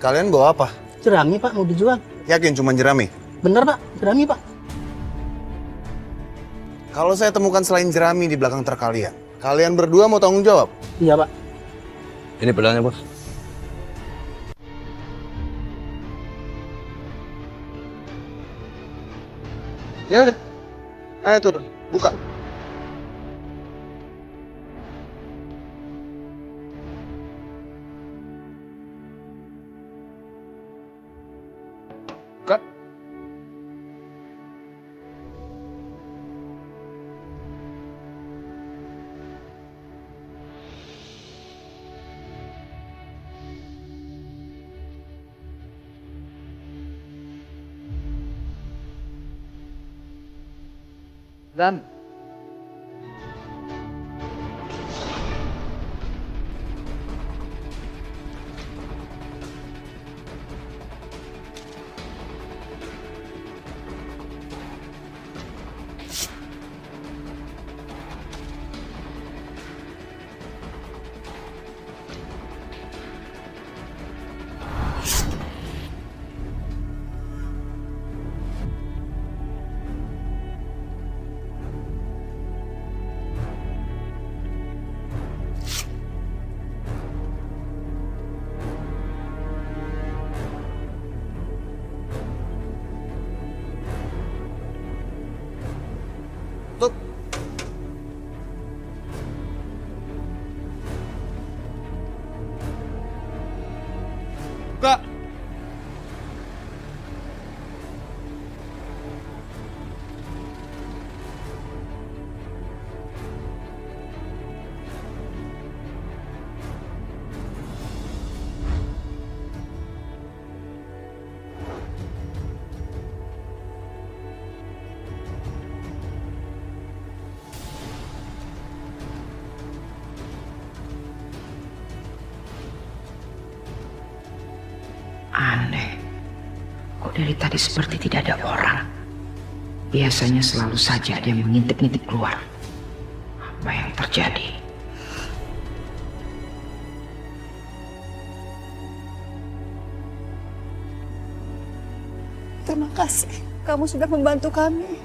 Kalian bawa apa? Jerami Pak, mau dijual. Yakin cuma jerami? Bener Pak, jerami Pak. Kalau saya temukan selain jerami di belakang truk kalian, kalian berdua mau tanggung jawab? Iya Pak. Ini pedalnya, Bos. Ya udah. Ayo turun, buka. Buka. Dan Tutup. Buka. Aneh, kok dari tadi seperti tidak ada orang. Biasanya selalu saja dia mengintip-ngintip keluar. Apa yang terjadi? Terima kasih, kamu sudah membantu kami.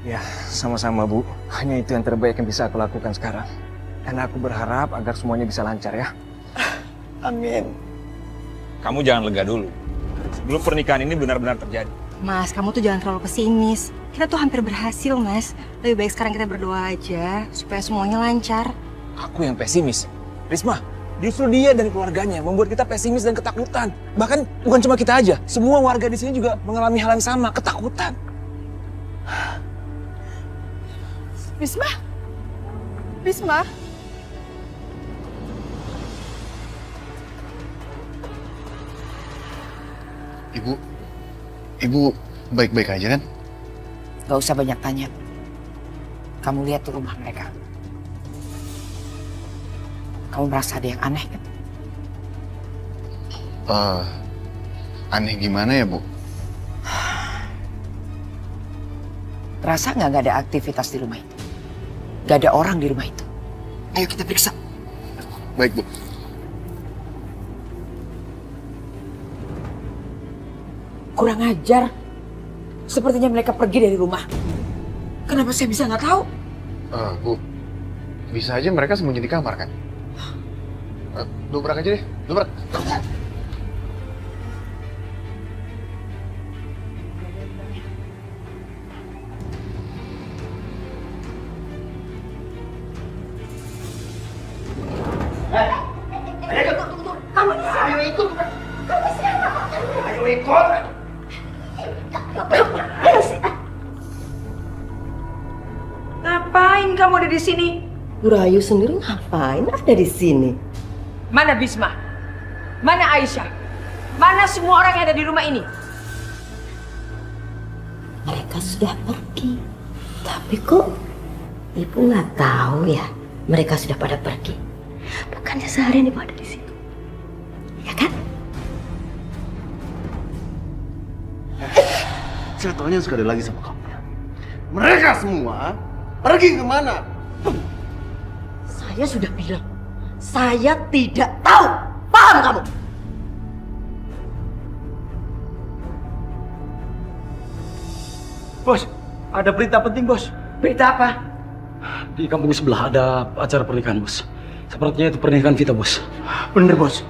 Ya, sama-sama, Bu. Hanya itu yang terbaik yang bisa aku lakukan sekarang. Dan aku berharap agar semuanya bisa lancar ya. Amin. Kamu jangan lega dulu. Sebelum pernikahan ini benar-benar terjadi. Mas, kamu tuh jangan terlalu pesimis. Kita tuh hampir berhasil, Mas. Lebih baik sekarang kita berdoa aja supaya semuanya lancar. Aku yang pesimis. Risma, justru dia dan keluarganya membuat kita pesimis dan ketakutan. Bahkan bukan cuma kita aja. Semua warga di sini juga mengalami hal yang sama, ketakutan. Bisma? Bisma? Ibu baik-baik aja kan? Gak usah banyak tanya. Kamu lihat tuh rumah mereka. Kamu merasa ada yang aneh kan? Aneh gimana ya, Bu? Terasa nggak ada aktivitas di rumah itu? Gak ada orang di rumah itu. Ayo kita periksa. Baik, Bu. Kurang ajar. Sepertinya mereka pergi dari rumah. Kenapa saya bisa nggak tahu? Bu, bisa aja mereka sembunyi di kamar kan? Dobrak aja deh, dobrak. Ngapain kamu ada di sini? Bu Rayu sendiri ngapain ada di sini? Mana Bisma? Mana Aisyah? Mana semua orang yang ada di rumah ini? Mereka sudah pergi. Tapi kok Ibu nggak tahu ya mereka sudah pada pergi. Bukannya seharian Ibu ada di situ. Ya kan? Saya tanya sekali lagi sama kamu. Mereka semua pergi kemana? Saya sudah bilang, saya tidak tahu. Paham kamu? Bos, ada berita penting, Bos. Berita apa? Di kampung sebelah ada acara pernikahan, Bos. Sepertinya itu pernikahan Vita, Bos. Bener, Bos.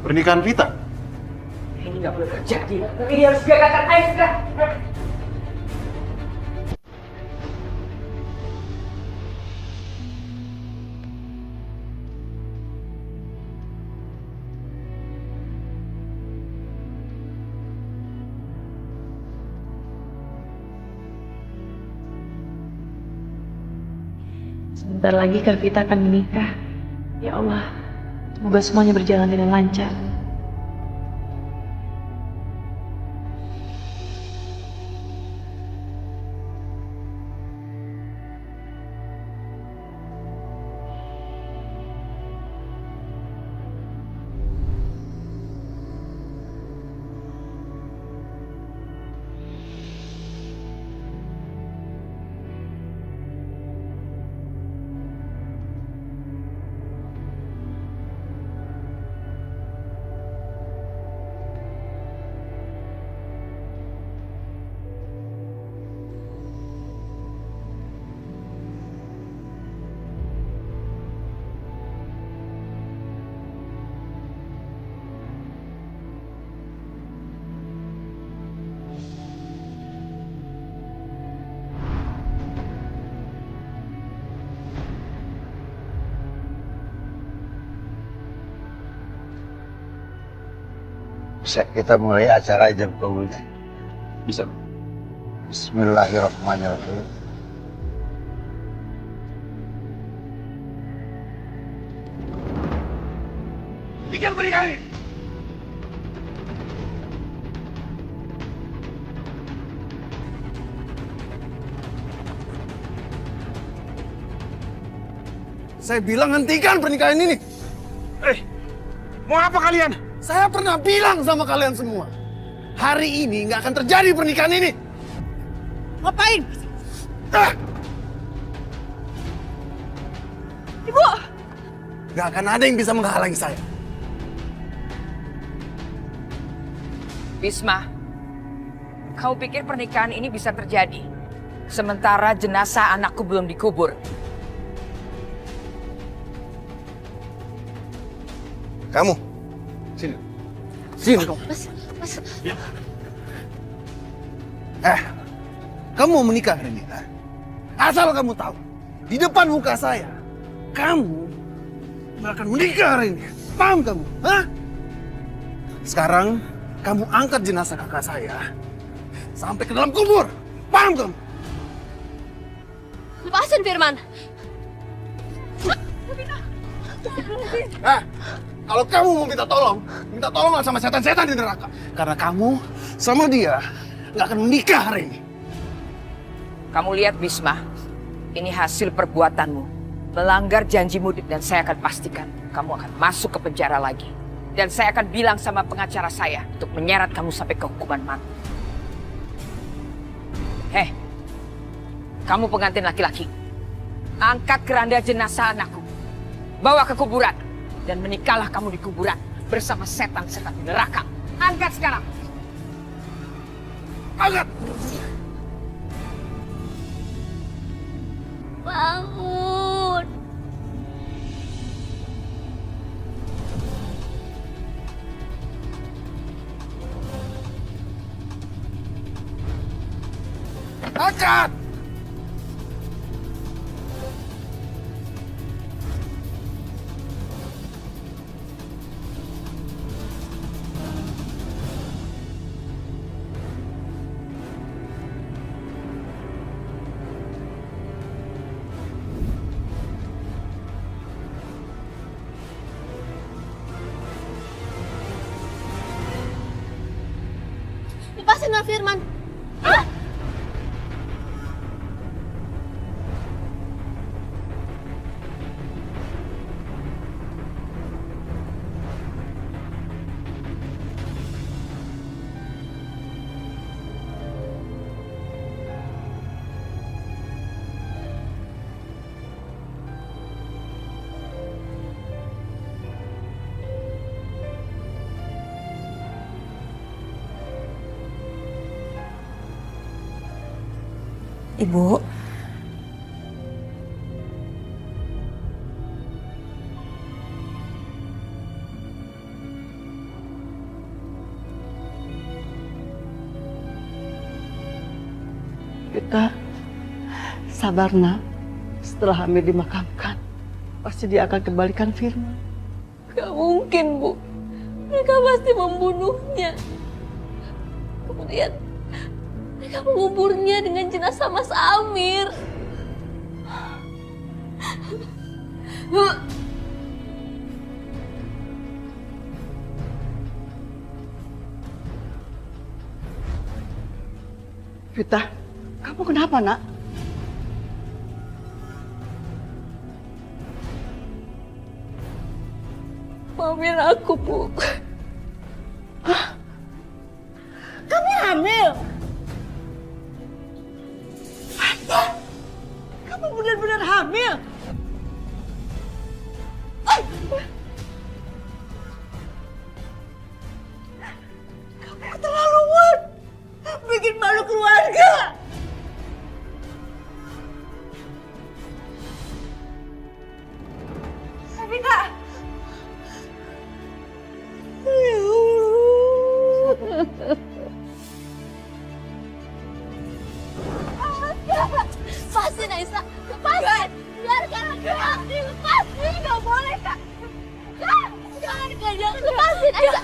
Pernikahan Vita? Ini nggak boleh terjadi. Ini harus digagalkan. Ayo segera. Sebentar lagi Kak Vita akan menikah. Ya Allah, semoga semuanya berjalan dengan lancar. Bisa kita mulai acara jam 10. Bisa. Bismillahirrahmanirrahim. Bikin pernikahan ini. Saya bilang hentikan pernikahan ini. Mau apa kalian? Saya pernah bilang sama kalian semua. Hari ini nggak akan terjadi pernikahan ini. Ngapain? Ah! Ibu! Nggak akan ada yang bisa menghalangi saya. Bisma, kau pikir pernikahan ini bisa terjadi? Sementara jenazah anakku belum dikubur. Kamu, sini. Sini kamu. Mas. Kamu mau menikah hari ini? Asal kamu tahu, di depan muka saya, kamu nggak akan menikah hari ini. Paham kamu? Hah? Sekarang, kamu angkat jenazah kakak saya sampai ke dalam kubur. Paham kamu? Lepasin, Firman. Kalau kamu mau minta tolong sama setan-setan di neraka. Karena kamu sama dia nggak akan menikah hari ini. Kamu lihat Bisma, ini hasil perbuatanmu. Melanggar janjimu dan saya akan pastikan kamu akan masuk ke penjara lagi. Dan saya akan bilang sama pengacara saya untuk menyeret kamu sampai ke hukuman mati. Hei, kamu pengantin laki-laki. Angkat keranda jenazah anakku. Bawa ke kuburan. Dan menikahlah kamu di kuburan bersama setan-setan di neraka. Angkat sekarang. Angkat! Bangun. Angkat! Lepasin, Mas Firman. Ibu, Kita sabar nak. Setelah Hamid dimakamkan, pasti dia akan kembalikan Firman. Gak mungkin, Bu. Mereka pasti membunuhnya. Kemudian mereka menguburnya dengan jenazah Mas Amir. Vita, kamu kenapa nak? Maafin aku, Bu. Kamu hamil? Kamu benar-benar hamil? Kamu keterlaluan, bikin malu keluarga. Vita! Lepasin, Aisyah! Lepasin! Biarkan aku mati! Lepasin! Gak boleh, Kak! Jangan, Kak! Jangan! Lepasin, Aisyah!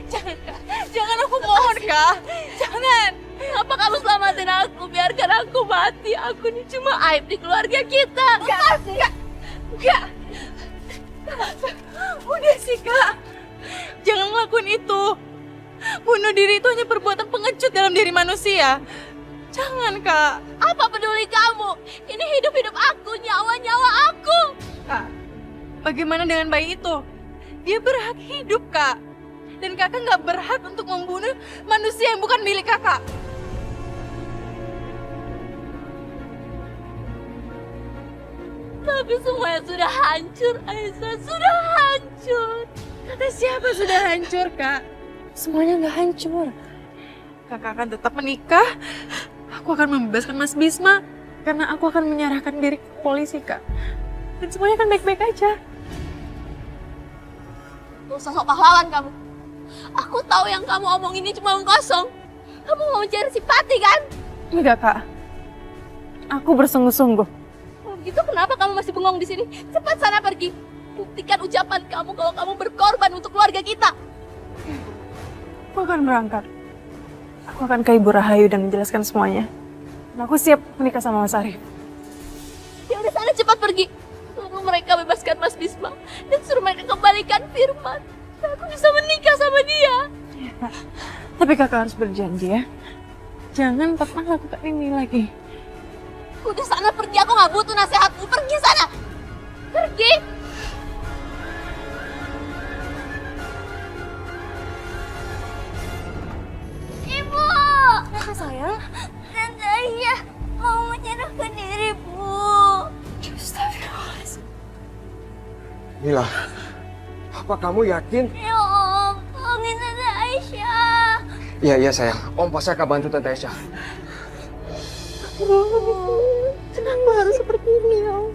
Jangan, Kak! Jangan, aku mohon, Kak! Jangan! Kenapa kamu selamatin aku? Biarkan aku mati! Aku ini cuma aib di keluarga kita! Lepasin! Kak! Udah sih, Kak! Jangan ngelakuin itu! Bunuh diri itu hanya perbuatan pengecut dalam diri manusia. Jangan, Kak. Apa peduli kamu? Ini hidup-hidup aku, nyawa-nyawa aku. Kak, bagaimana dengan bayi itu? Dia berhak hidup, Kak. Dan kakak nggak berhak untuk membunuh manusia yang bukan milik kakak. Tapi semuanya sudah hancur, Aisyah. Sudah hancur. Kata siapa sudah hancur, Kak? Semuanya nggak hancur. Kakak akan tetap menikah. Aku akan membebaskan Mas Bisma. Karena aku akan menyerahkan diri ke polisi, Kak. Dan semuanya akan baik-baik aja. Sosok pahlawan kamu. Aku tahu yang kamu omong ini cuma omong kosong. Kamu mau mencari simpati, kan? Enggak, Kak. Aku bersungguh-sungguh. Begitu kenapa kamu masih bengong di sini? Cepat sana pergi. Buktikan ucapan kamu kalau kamu berkorban untuk keluarga kita. Aku akan berangkat. Aku akan ke Ibu Rahayu dan menjelaskan semuanya. Dan aku siap menikah sama Mas Arif. Ya udah sana cepat pergi. Tunggu mereka bebaskan Mas Bisma. Dan suruh mereka kembalikan Firman. Dan aku bisa menikah sama dia. Ya, Kak. Tapi kakak harus berjanji ya. Jangan pernah lakukan ini lagi. Udah sana pergi. Aku gak butuh nasihatmu. Pergi sana. Pergi. Ibu! Apa sayang? Tante Aisyah mau menyerahkan diri, Bu. Astagfirullahaladzim. Mila, apa kamu yakin? Ya Om, tolongin Tante Aisyah. Iya sayang, Om pasti akan bantu Tante Aisyah. Kenapa harus seperti ini, Om?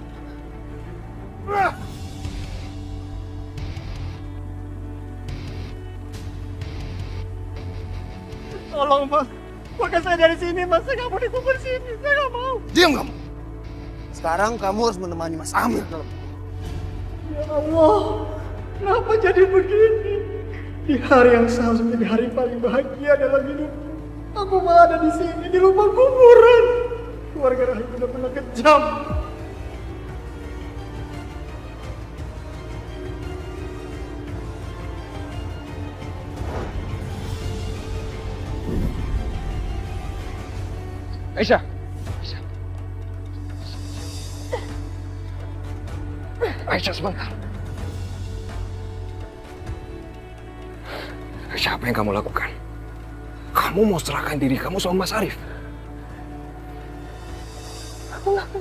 Tolong, Mas. Pakai saya dari sini, Mas. Saya nggak mau dikubur sini. Saya nggak mau. Diam kamu. Sekarang kamu harus menemani Mas Amir dalam. Ya Allah, kenapa jadi begini? Di hari yang seharusnya menjadi hari paling bahagia dalam hidupku, aku malah ada di sini, di lubang kuburan. Keluarga Rahim benar-benar kejam. Aisyah. Aisyah sebentar. Aisyah, apa yang kamu lakukan? Kamu mau serahkan diri kamu sama Mas Arif?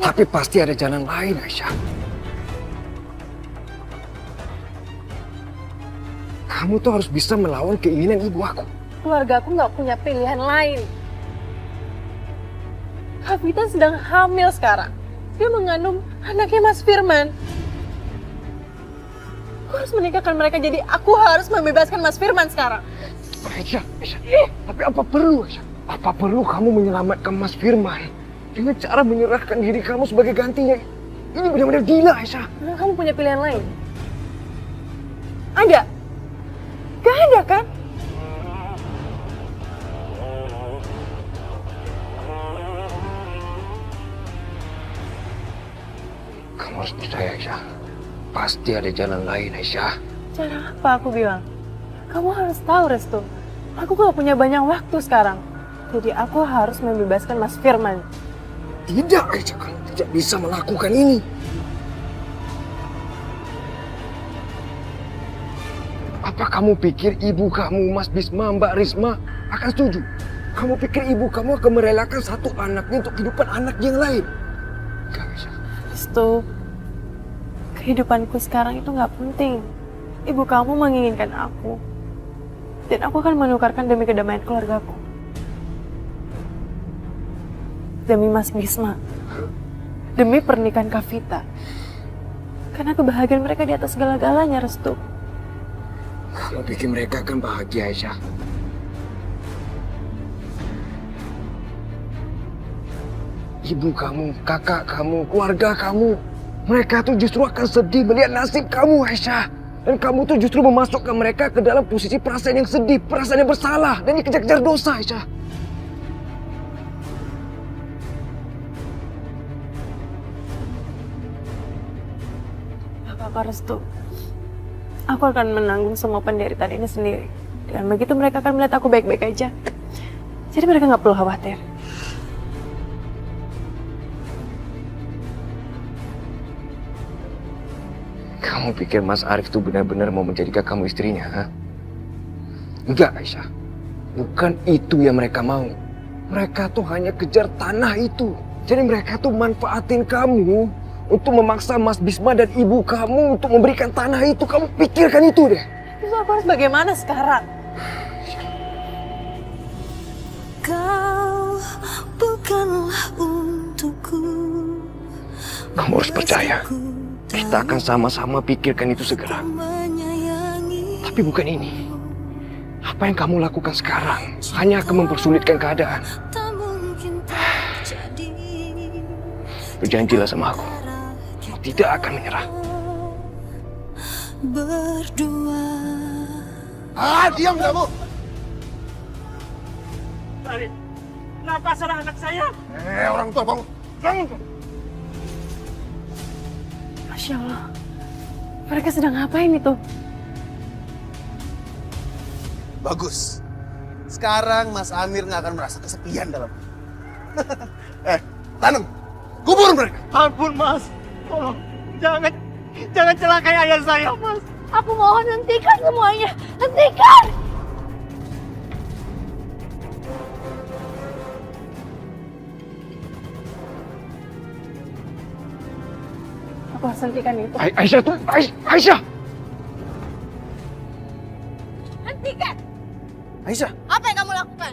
Tapi pasti ada jalan lain, Aisyah. Kamu tuh harus bisa melawan keinginan ibu aku. Keluarga aku nggak punya pilihan lain. Kavita sedang hamil sekarang. Dia mengandung anaknya Mas Firman. Aku harus menikahkan mereka, jadi aku harus membebaskan Mas Firman sekarang. Aisyah, tapi apa perlu, Aisyah? Apa perlu kamu menyelamatkan Mas Firman dengan cara menyerahkan diri kamu sebagai gantinya? Ini benar-benar gila, Aisyah. Nah, kamu punya pilihan lain? Ada? Gak ada kan? Kamu harus percaya, Aisyah. Pasti ada jalan lain, Aisyah. Cara apa aku bilang? Kamu harus tahu, Restu. Aku gak punya banyak waktu sekarang. Jadi aku harus membebaskan Mas Firman. Tidak, Aisyah. Kamu tidak bisa melakukan ini. Apa kamu pikir ibu kamu, Mas Bisma, Mbak Risma akan setuju? Kamu pikir ibu kamu akan merelakan satu anaknya untuk kehidupan anak yang lain? Enggak, Aisyah. Restu, kehidupanku sekarang itu gak penting. Ibu kamu menginginkan aku. Dan aku akan menukarkan demi kedamaian keluargaku. Demi Mas Bisma. Demi pernikahan Kavita. Karena kebahagiaan mereka di atas segala-galanya, Restu. Kamu pikir mereka akan bahagia, Aisyah? Ibu kamu, kakak kamu, keluarga kamu, mereka tuh justru akan sedih melihat nasib kamu, Aisyah. Dan kamu tuh justru memasukkan mereka ke dalam posisi perasaan yang sedih, perasaan yang bersalah, dan dikejar-kejar dosa, Aisyah. Apa-apa, Restu. Aku akan menanggung semua penderitaan ini sendiri. Dengan begitu mereka akan melihat aku baik-baik aja. Jadi mereka nggak perlu khawatir. Kamu pikir Mas Arif tuh benar-benar mau menjadikan kamu istrinya, ha? Enggak, Aisyah. Bukan itu yang mereka mau. Mereka tuh hanya kejar tanah itu. Jadi mereka tuh manfaatin kamu untuk memaksa Mas Bisma dan ibu kamu untuk memberikan tanah itu. Kamu pikirkan itu deh. Terus aku harus bagaimana sekarang? Kau bukanlah untukku. Kamu harus percaya. Kita akan sama-sama pikirkan itu segera. Tapi bukan ini. Apa yang kamu lakukan sekarang hanya akan mempersulitkan keadaan. Berjanjilah sama aku. Kamu tidak akan menyerah. Berdua. Diam kamu! Kenapa serang anak saya? Orang tua bangun! Bangun! Masya Allah. Mereka sedang ngapain itu? Bagus. Sekarang Mas Amir nggak akan merasa kesepian dalam. Tanam, kubur mereka. Ampun, Mas. Tolong, jangan celakai ayah saya, Mas. Aku mohon hentikan semuanya. Hentikan! Aku harus hentikan itu. Aisyah tuh, Aisyah. Hentikan! Aisyah, Apa yang kamu lakukan?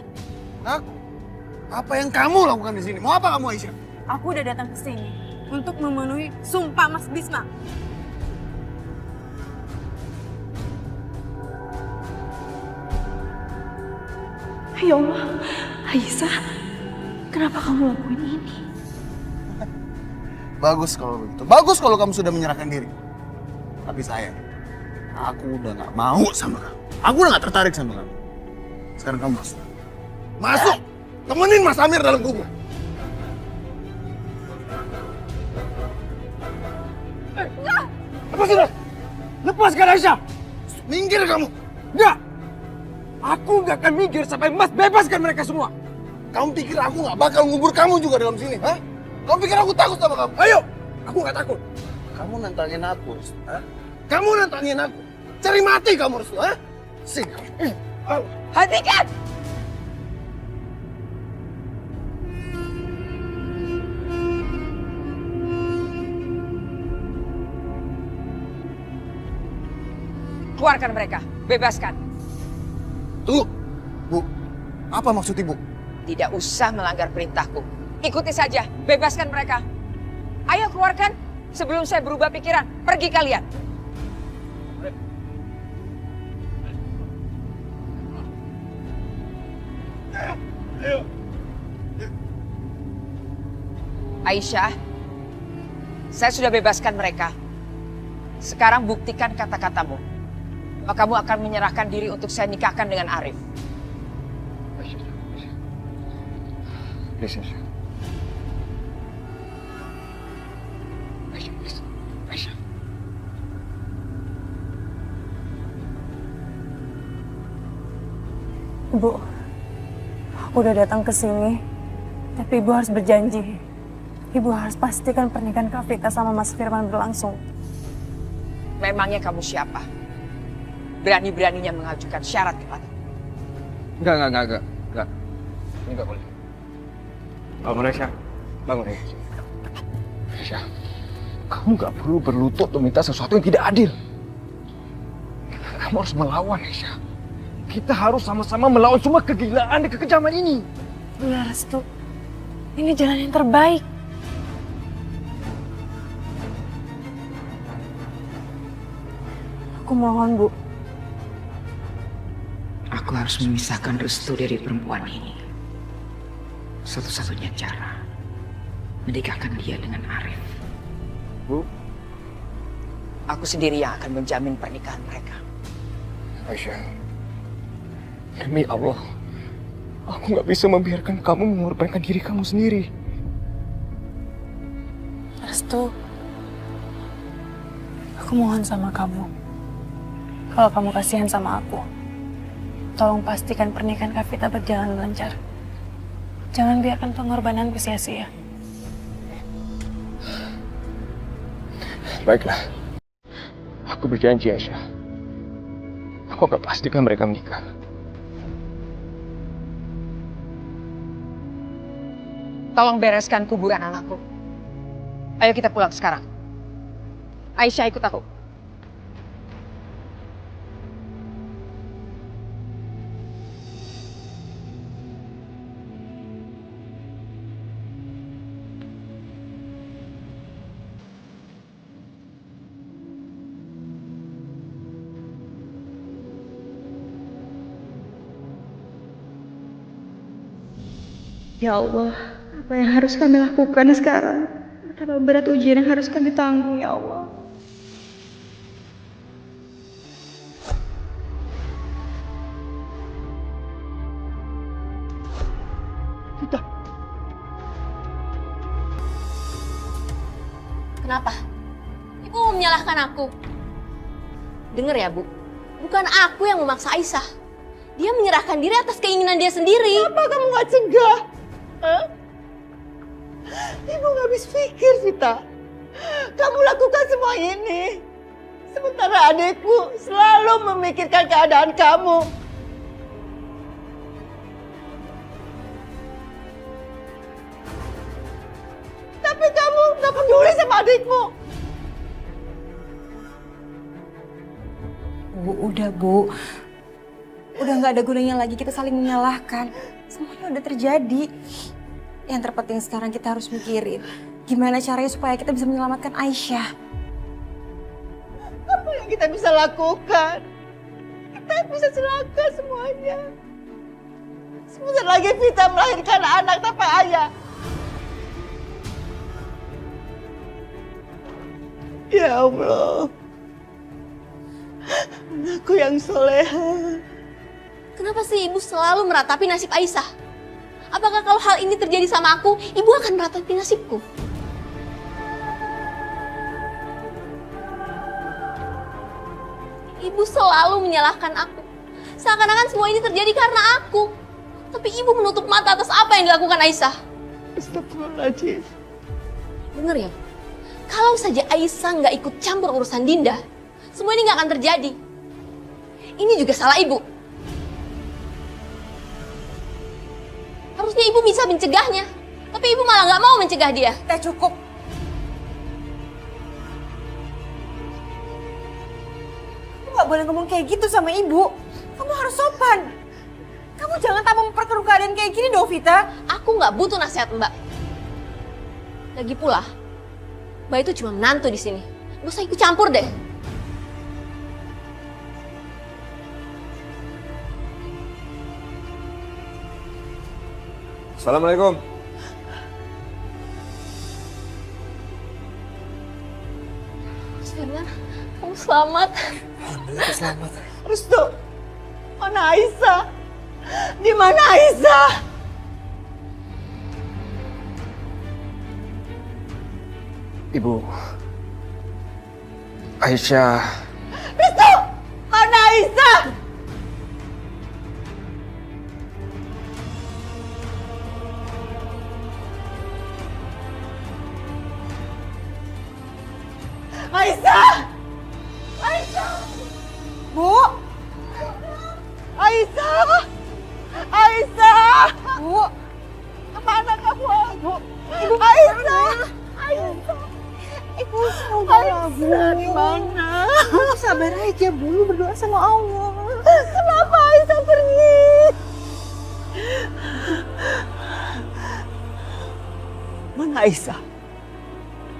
apa yang kamu lakukan di sini? Mau apa kamu, Aisyah? Aku udah datang ke sini untuk memenuhi sumpah Mas Bisma. Ya Allah, Aisyah, kenapa kamu lakuin ini? Bagus kalau begitu. Bagus kalau kamu sudah menyerahkan diri. Tapi sayang, aku udah nggak mau sama kamu. Aku udah nggak tertarik sama kamu. Sekarang kamu masuk. Masuk! Temenin Mas Amir dalam kubur. Apa sudah? Lepaskan Aisyah. Minggir kamu. Enggak. Aku nggak akan minggir sampai Mas bebaskan mereka semua. Kamu pikir aku nggak bakal ngubur kamu juga dalam sini, hah? Kamu pikir aku takut sama kamu? Ayo, aku nggak takut. Kamu nantangin aku, Restu, hah? Kamu nantangin aku. Cari mati kamu, Restu, hah? Sini. Hentikan! Keluarkan mereka, bebaskan. Tunggu, Bu. Apa maksud Ibu? Tidak usah melanggar perintahku. Ikuti saja, bebaskan mereka. Ayo keluarkan sebelum saya berubah pikiran. Pergi kalian. Aisyah, saya sudah bebaskan mereka. Sekarang buktikan kata-katamu. Bahwa kamu akan menyerahkan diri untuk saya nikahkan dengan Arif. Please, Aisyah. Aisyah, please. Aisyah. Bu, aku udah datang ke sini, tapi Ibu harus berjanji. Ibu harus pastikan pernikahan Kak Vita sama Mas Firman berlangsung. Memangnya kamu siapa? Berani-beraninya mengajukan syarat kepada. Enggak. Ini enggak boleh. Bangun, Aisyah. Bangun, Aisyah. Aisyah, kamu nggak perlu berlutut untuk minta sesuatu yang tidak adil. Kamu harus melawan, Aisyah. Kita harus sama-sama melawan semua kegilaan dan kekejaman ini. Bunda Restu, ini jalan yang terbaik. Aku mohon, Bu. Aku harus memisahkan Restu dari perempuan ini. Satu-satunya cara menikahkan dia dengan Arif. Bu, aku sendiri yang akan menjamin pernikahan mereka. Aisyah, demi Allah, aku nggak bisa membiarkan kamu mengorbankan diri kamu sendiri. Restu, aku mohon sama kamu. Kalau kamu kasihan sama aku, tolong pastikan pernikahan Kak Vita berjalan lancar. Jangan biarkan pengorbananku sia-sia. Baiklah, aku berjanji, Aisyah. Aku akan pastikan mereka menikah. Tolong bereskan kuburan anakku. Ayo kita pulang sekarang. Aisyah, ikut aku. Ya Allah, apa yang harus kami lakukan sekarang? Betapa berat ujian yang harus kami tanggung, ya Allah. Kenapa? Ibu mau menyalahkan aku. Dengar ya, Bu. Bukan aku yang memaksa Aisyah. Dia menyerahkan diri atas keinginan dia sendiri. Kenapa kamu gak cegah? Hah? Ibu gak habis pikir, Vita. Kamu lakukan semua ini. Sementara adikku selalu memikirkan keadaan kamu. Tapi kamu gak peduli sama adikmu. Bu, udah Bu. Udah nggak ada gunanya lagi kita saling menyalahkan. Semuanya udah terjadi. Yang terpenting sekarang kita harus mikirin gimana caranya supaya kita bisa menyelamatkan Aisyah. Apa yang kita bisa lakukan? Kita bisa celaka semuanya. Sebentar lagi Vita melahirkan anak tanpa ayah. Ya Allah. Anakku yang soleha. Kenapa sih ibu selalu meratapi nasib Aisyah? Apakah kalau hal ini terjadi sama aku, ibu akan meratapi nasibku? Ibu selalu menyalahkan aku. Seakan-akan semua ini terjadi karena aku. Tapi ibu menutup mata atas apa yang dilakukan Aisyah. Astagfirullahaladzim. Dengar ya, kalau saja Aisyah nggak ikut campur urusan Dinda, semua ini nggak akan terjadi. Ini juga salah ibu. Harusnya ibu bisa mencegahnya, tapi ibu malah nggak mau mencegah dia. Cukup. Kamu nggak boleh ngomong kayak gitu sama ibu. Kamu harus sopan. Kamu jangan tambah memperkeruh keadaan kayak gini dong, Vita. Aku nggak butuh nasihat Mbak. Lagi pula, Mbak itu cuma menantu di sini. Gak usah ikut campur deh. Assalamualaikum. Mas Firman, kamu selamat. Alhamdulillah selamat. Restu, mana Aisyah? Di mana Aisyah? Ibu. Aisyah. Restu, mana Aisyah? Aisyah! Aisyah! Bu! Aisyah! Aisyah! Bu! Kemana kamu, Bu? Ibu Aisyah! Aisyah! Ibu sabar, Bu. Di mana? Sabar aja, Bu. Berdoa sama Allah. Kenapa Aisyah pergi? Mana Aisyah?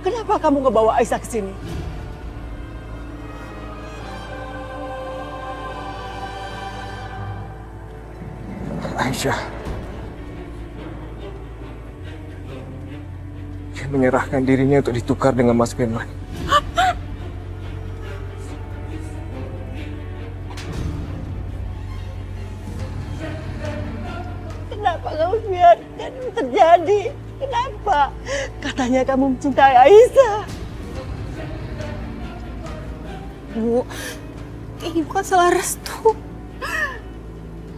Kenapa kamu ngebawa Aisyah ke sini? Aisyah. Dia menyerahkan dirinya untuk ditukar dengan Mas Firman. Kenapa kamu biarkan ini terjadi? Kenapa? Katanya kamu mencintai Aisyah. Bu, ini bukan salah Restu.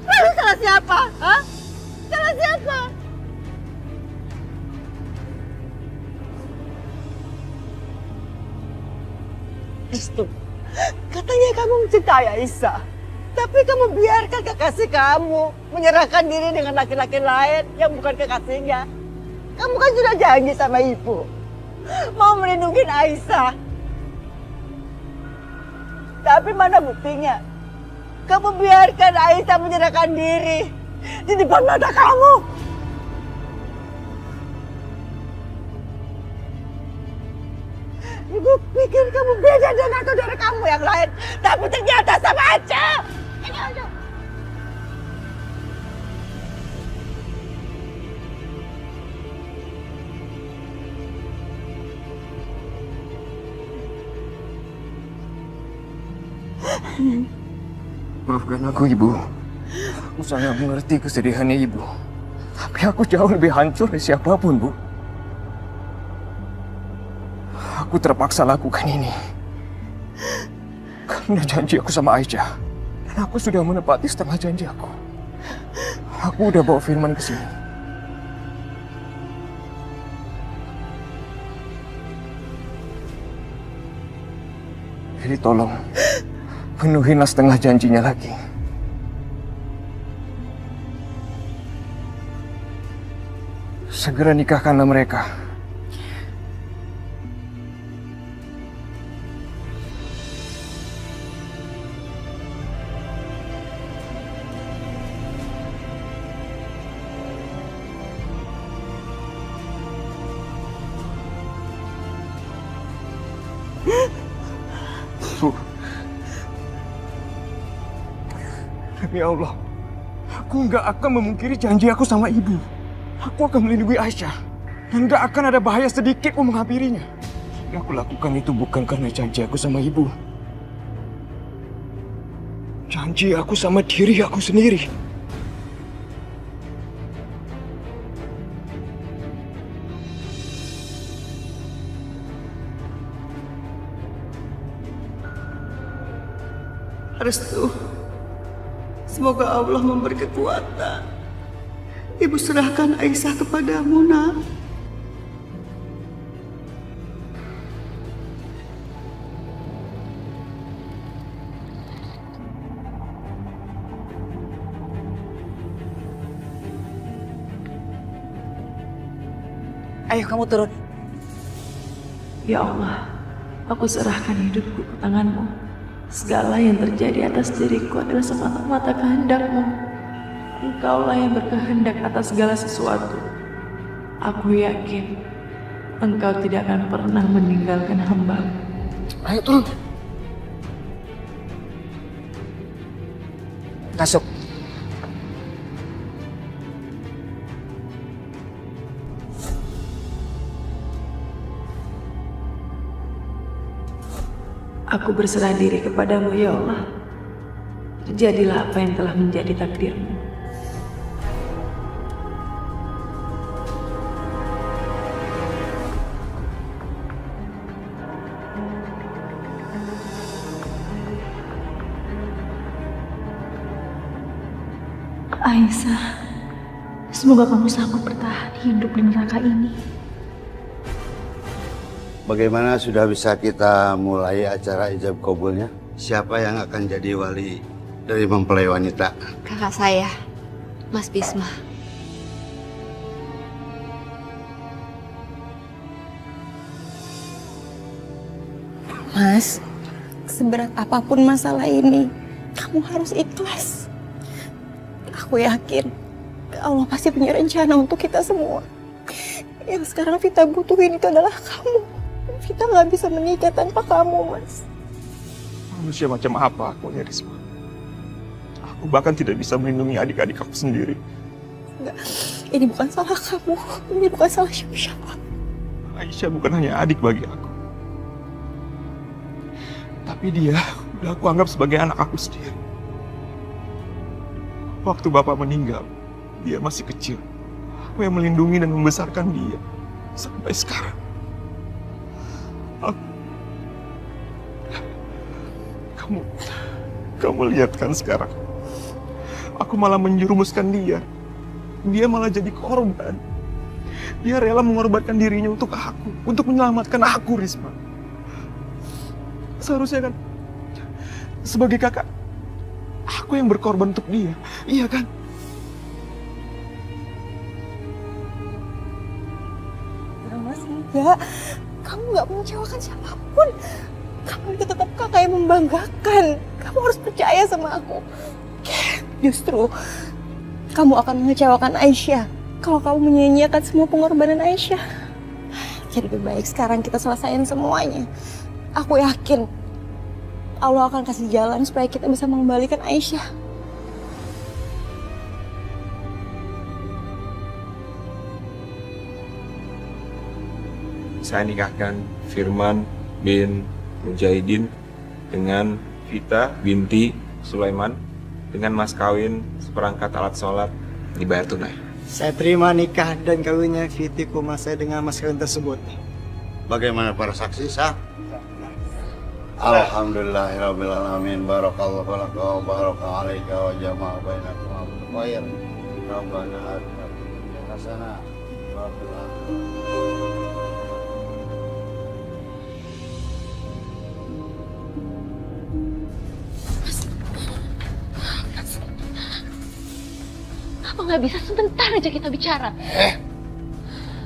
Lalu salah siapa? Hah? Salah siapa? Restu, katanya kamu mencintai Aisyah. Tapi kamu biarkan kekasih kamu menyerahkan diri dengan laki-laki lain yang bukan kekasihnya. Kamu kan sudah janji sama ibu mau melindungi Aisyah. Tapi mana buktinya? Kamu biarkan Aisyah menyerahkan diri di depan mata kamu. Ibu pikir kamu beda dengan saudara kamu yang lain, tapi ternyata sama aja. Ini aja. Maafkan aku, Ibu. Aku sangat mengerti kesedihannya Ibu. Tapi aku jauh lebih hancur dari siapapun, Bu. Aku terpaksa lakukan ini. Karena janji aku sama Aisyah. Dan aku sudah menepati setengah janji aku. Aku udah bawa Firman ke sini. Jadi tolong, penuhilah setengah janjinya lagi. Segera nikahkanlah mereka. Demi Allah, aku nggak akan memungkiri janji aku sama ibu. Aku akan melindungi Aisyah. Dan nggak akan ada bahaya sedikit pun menghampirinya. Yang aku lakukan itu bukan karena janji aku sama ibu. Janji aku sama diri aku sendiri. Restu, semoga Allah memberi kekuatan. Ibu serahkan Aisyah kepadamu, Nak. Ayo kamu turun. Ya Allah, aku serahkan hidupku ke tangan-Mu. Segala yang terjadi atas diriku adalah semata-mata kehendak-Mu. Engkaulah yang berkehendak atas segala sesuatu. Aku yakin Engkau tidak akan pernah meninggalkan hamba. Ayo turun. Masuk. Aku berserah diri kepadamu ya Allah. Terjadilah apa yang telah menjadi takdirmu. Aisyah, semoga kamu sanggup bertahan hidup di neraka ini. Bagaimana sudah bisa kita mulai acara ijab kabulnya? Siapa yang akan jadi wali dari mempelai wanita? Kakak saya, Mas Bisma. Mas, seberat apapun masalah ini, kamu harus ikhlas. Aku yakin Allah pasti punya rencana untuk kita semua. Yang sekarang Vita butuhin itu adalah kamu. Vita nggak bisa menikah tanpa kamu, Mas. Manusia macam apa aku, Risma? Aku bahkan tidak bisa melindungi adik-adik aku sendiri. Enggak, ini bukan salah kamu. Ini bukan salah siapa-siapa. Aisyah bukan hanya adik bagi aku. Tapi dia udah aku anggap sebagai anak aku sendiri. Waktu bapak meninggal, dia masih kecil. Aku yang melindungi dan membesarkan dia sampai sekarang. Kamu lihat kan sekarang. Aku malah menjerumuskan dia. Dia malah jadi korban. Dia rela mengorbankan dirinya untuk aku, untuk menyelamatkan aku, Risma. Seharusnya kan sebagai kakak, aku yang berkorban untuk dia. Iya kan? Mas, enggak. Kamu nggak mengecewakan siapapun. Kamu itu tetap kakak yang membanggakan. Kamu harus percaya sama aku. Justru, kamu akan mengecewakan Aisyah kalau kamu menyia-nyiakan semua pengorbanan Aisyah. Jadi lebih baik sekarang kita selesaiin semuanya. Aku yakin Allah akan kasih jalan supaya kita bisa mengembalikan Aisyah. Saya nikahkan Firman bin Mujahidin dengan Vita binti Sulaiman dengan mas kawin seperangkat alat sholat dibayar tunai. Saya terima nikah dan kawinnya Viti Kuma saya dengan mas kawin tersebut. Bagaimana para saksi sah? Alhamdulillahirabbil alamin. Barakallahu laka wa baraka alaika wa jama'a bainakum bil khair. Rabbana atina fid dunya hasanah wa fil akhirati. Apa nggak bisa sebentar aja kita bicara?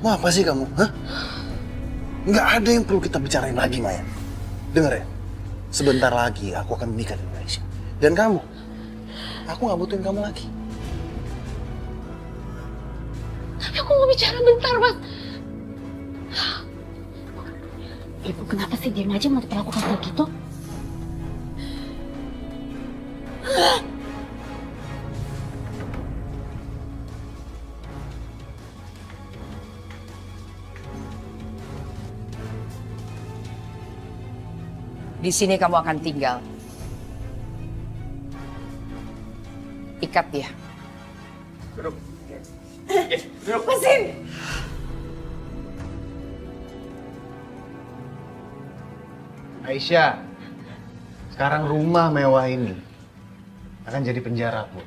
Mau apa sih kamu? Hah? Nggak ada yang perlu kita bicarain lagi, Maya. Dengar ya, sebentar lagi aku akan menikah dengan Aisyah. Dan kamu, aku nggak butuhin kamu lagi. Tapi aku mau bicara bentar, Mas. Ibu kenapa sih diam aja mau diperlakukan begitu? Di sini kamu akan tinggal. Ikat dia. Duduk. Lepasin! Aisyah, sekarang rumah mewah ini akan jadi penjara, Bu.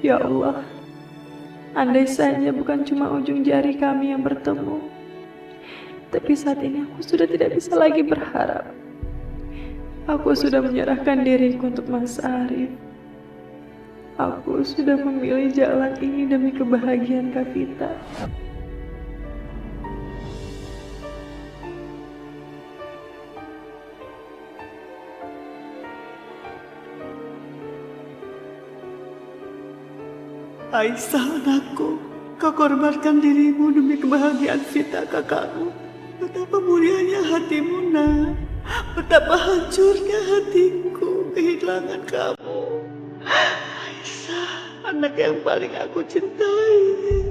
Ya Allah, andai saja bukan cuma ujung jari kami yang bertemu, tapi saat ini aku sudah tidak bisa lagi berharap. Aku sudah menyerahkan diriku untuk Mas Arif. Aku sudah memilih jalan ini demi kebahagiaan Kak Vita. Aisyah anakku, kau korbankan dirimu demi kebahagiaan Vita kakakmu. Betapa mulianya hatimu, nak. Betapa hancurnya hatiku kehilangan kamu. Aisyah, anak yang paling aku cintai.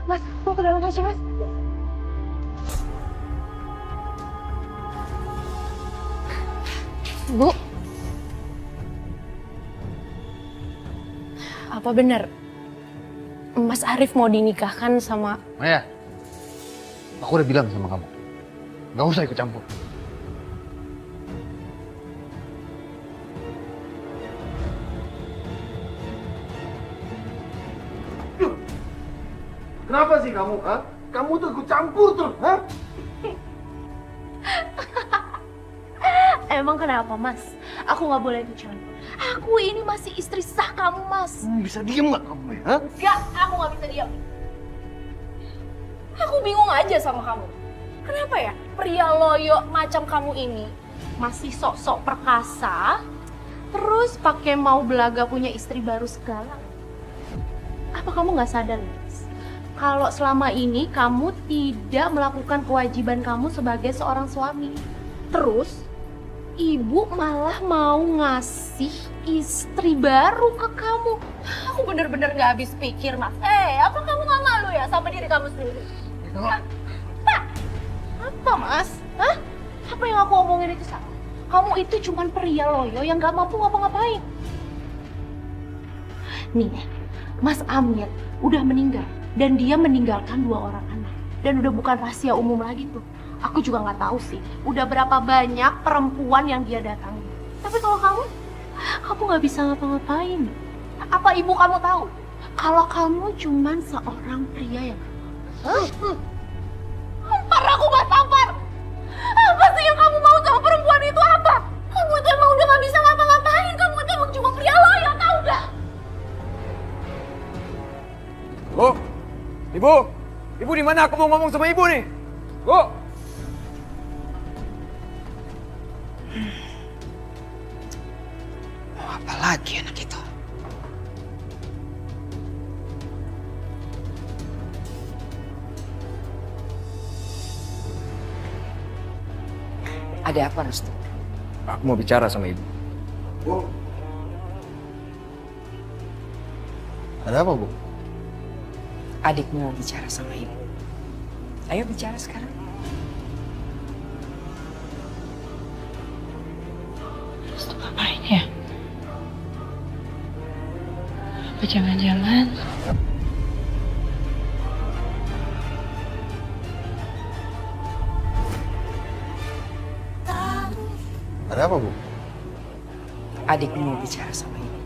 Mas, mau ke dalam aja, Mas. Bu. Apa benar Mas Arif mau dinikahkan sama... Maya, aku udah bilang sama kamu, gak usah ikut campur. Kenapa sih kamu, ha? Kamu tuh ikut campur terus, ha? Emang kenapa, Mas? Aku nggak boleh ikut campur. Aku ini masih istri sah kamu, Mas. Bisa diem nggak kamu ya, ha? Enggak, aku nggak bisa diam. Aku bingung aja sama kamu. Kenapa ya pria loyo macam kamu ini masih sok-sok perkasa, terus pakai mau belaga punya istri baru segala? Apa kamu nggak sadar, Mas? Kalau selama ini kamu tidak melakukan kewajiban kamu sebagai seorang suami. Terus, ibu malah mau ngasih istri baru ke kamu. Aku bener-bener gak habis pikir, Mas. Apa kamu gak malu ya sama diri kamu sendiri? Apa, Mas? Hah? Apa yang aku omongin itu salah? Kamu itu cuman pria loyo yang gak mampu ngapa-ngapain. Nih, Mas Amir udah meninggal. Dan dia meninggalkan 2 orang anak. Dan udah bukan rahasia umum lagi tuh. Aku juga nggak tahu sih, udah berapa banyak perempuan yang dia datangi. Tapi kalau kamu nggak bisa ngapa-ngapain. Apa ibu kamu tahu? Kalau kamu cuman seorang pria yang... Tampar aku, Mas, tampar! Apa sih yang kamu mau sama perempuan itu apa? Kamu tuh emang udah nggak bisa ngapa-ngapain. Kamu tuh emang cuma pria loyo, tahu nggak? Bu, ibu di mana? Aku mau ngomong sama ibu nih. Bu. Apa lagi anak itu? Ada apa, Restu? Aku mau bicara sama ibu. Bu. Ada apa, Bu? Adikmu mau bicara sama ibu. Ayo bicara sekarang. Restu ngapain ya? Apa jangan-jangan... Ada apa, Bu? Adikmu mau bicara sama ibu.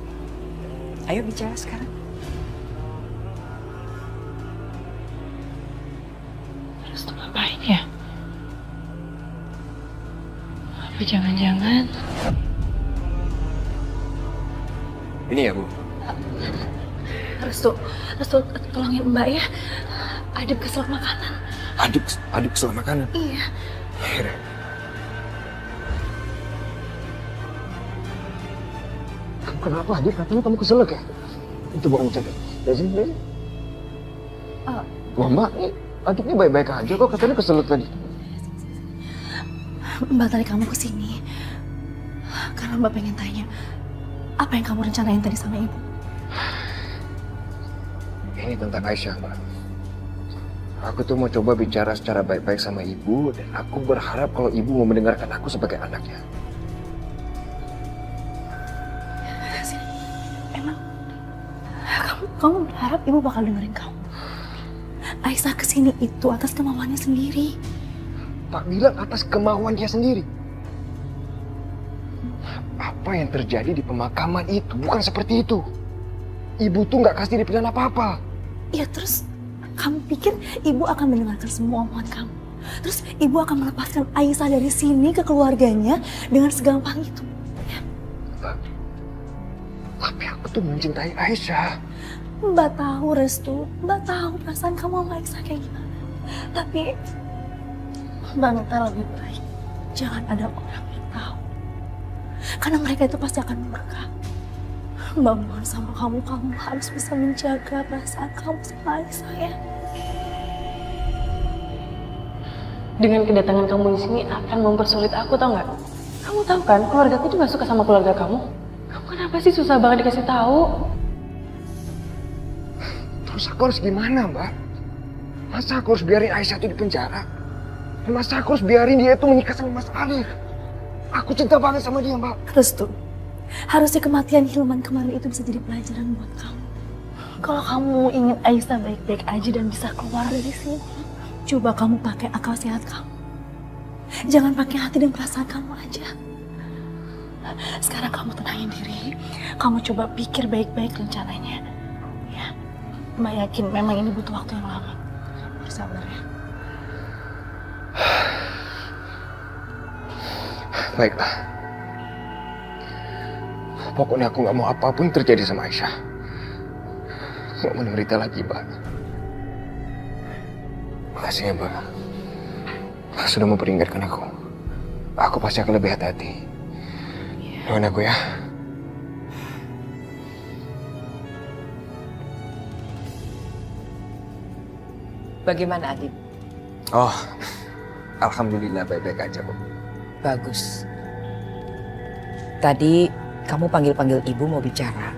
Ayo bicara sekarang. Restu ngapain ya? Apa jangan-jangan... Ini ya, Bu. Restu, tolongin Mbak ya. Adip keselak makanan. Aduk selama makanan. Iya. Akhirnya. Kamu kenapa, Adip? Katanya kamu keselak ya? Itu bawa cek. Dari sini, dari sini. Mama, Adiknya baik-baik aja kok. Katanya keselak tadi. Mbak tadi kamu kesini karena Mbak pengen tanya apa yang kamu rencanain tadi sama ibu. Ini tentang Aisyah, Mbak. Aku tuh mau coba bicara secara baik-baik sama ibu, dan aku berharap kalau ibu mau mendengarkan aku sebagai anaknya. Emang kamu berharap ibu bakal dengerin kamu? Aisyah kesini itu atas kemauannya sendiri. Tak bilang atas kemauan dia sendiri. Apa yang terjadi di pemakaman itu bukan seperti itu. Ibu tuh nggak kasih dia pilihan apa-apa. Ya terus kamu pikir ibu akan mendengarkan semua omongan kamu? Terus ibu akan melepaskan Aisyah dari sini ke keluarganya dengan segampang itu? Tapi aku tuh mencintai Aisyah. Mbak tahu Restu, Mbak tahu perasaan kamu sama Aisyah kayak gimana. Tapi Mbak minta lebih baik jangan ada orang yang tahu. Karena mereka itu pasti akan murka. Mbak mohon sama kamu harus bisa menjaga perasaan kamu sama Aisyah ya. Dengan kedatangan kamu di sini akan mempersulit aku, tau nggak? Kamu tahu kan, keluarga aku tuh gak suka sama keluarga kamu. Kamu kenapa sih susah banget dikasih tahu? Terus aku harus gimana, Mbak? Masa aku harus biarin Aisyah itu di penjara? Masa aku harus biarin dia itu menikah sama Mas Alif? Aku cinta banget sama dia, Mbak. Restu, harusnya kematian Hilman kemarin itu bisa jadi pelajaran buat kamu. Kalau kamu ingin Aisyah baik-baik aja dan bisa keluar dari sini, coba kamu pakai akal sehat kamu. Jangan pakai hati dan perasaan kamu aja. Sekarang kamu tenangin diri. Kamu coba pikir baik-baik rencananya. Ya, Mbak yakin memang ini butuh waktu yang lama. Bersabar ya. Baiklah. Pokoknya aku gak mau apapun terjadi sama Aisyah. Gak mau menderita lagi, Mbak. Makasih ya, Mbak. Sudah memperingatkan aku. Aku pasti akan lebih hati-hati. Doain aku ya. Bagaimana Adit? Oh, alhamdulillah baik-baik aja, Bu. Bagus. Tadi kamu panggil-panggil ibu mau bicara.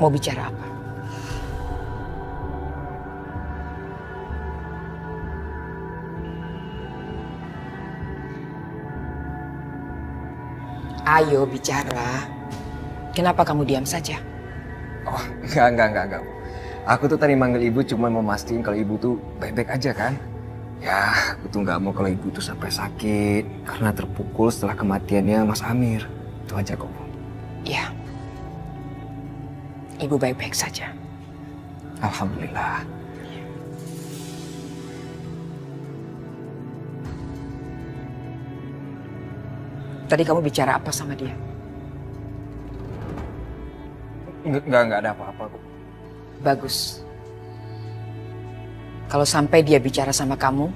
Mau bicara apa? Ayo bicara. Kenapa kamu diam saja? Oh, enggak. Aku tuh tadi manggil ibu cuma mau mastiin kalau ibu tuh baik-baik aja kan. Ya, aku tuh nggak mau kalau ibu tuh sampai sakit karena terpukul setelah kematiannya Mas Amir. Itu aja kok, Bu. Ya. Ibu baik-baik saja. Alhamdulillah. Tadi kamu bicara apa sama dia? Enggak ada apa-apa, Bu. Bagus. Kalau sampai dia bicara sama kamu,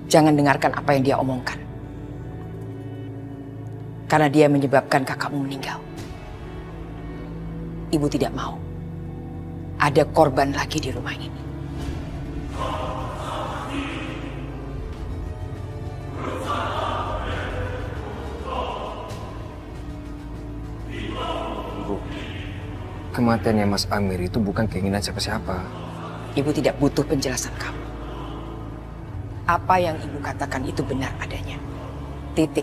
jangan dengarkan apa yang dia omongkan. Karena dia menyebabkan kakakmu meninggal. Ibu tidak mau ada korban lagi di rumah ini. Kematiannya Mas Amir itu bukan keinginan siapa-siapa. Ibu tidak butuh penjelasan kamu. Apa yang ibu katakan itu benar adanya. Titik.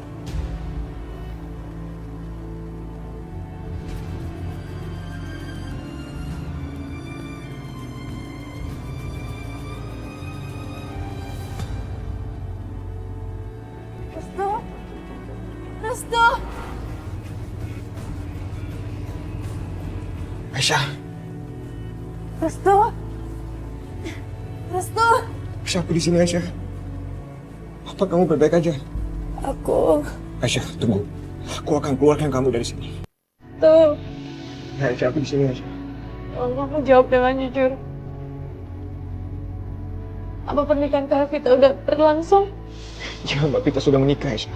Restu! Aisyah. Restu! Restu! Aisyah, aku di sini, Aisyah. Apa kamu baik-baik aja? Aku... Aisyah, tunggu. Aku akan keluarkan kamu dari sini. Tuh, Ya, Aisyah, aku di sini, Aisyah. kamu jawab dengan jujur. Apa pernikahan kita udah berlangsung? Ya, Mbak, kita sudah menikah, Aisyah.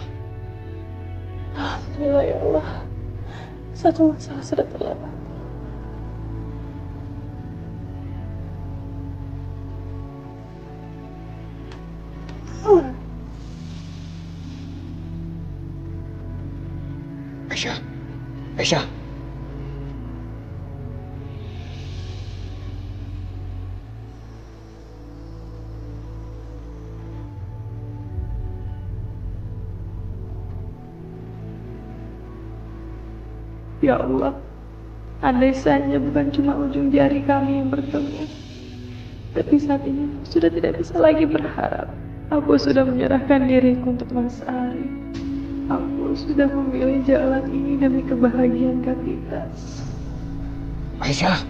Alhamdulillah ya Allah. Satu masalah sudah terlewat. Aisyah. Aisyah. Ya Allah, andai saja bukan cuma ujung jari kami yang bertemu. Tapi saat ini aku sudah tidak bisa lagi berharap. Aku sudah menyerahkan diriku untuk Mas Ali. Aku sudah memilih jalan ini demi kebahagiaan kita. Aisyah.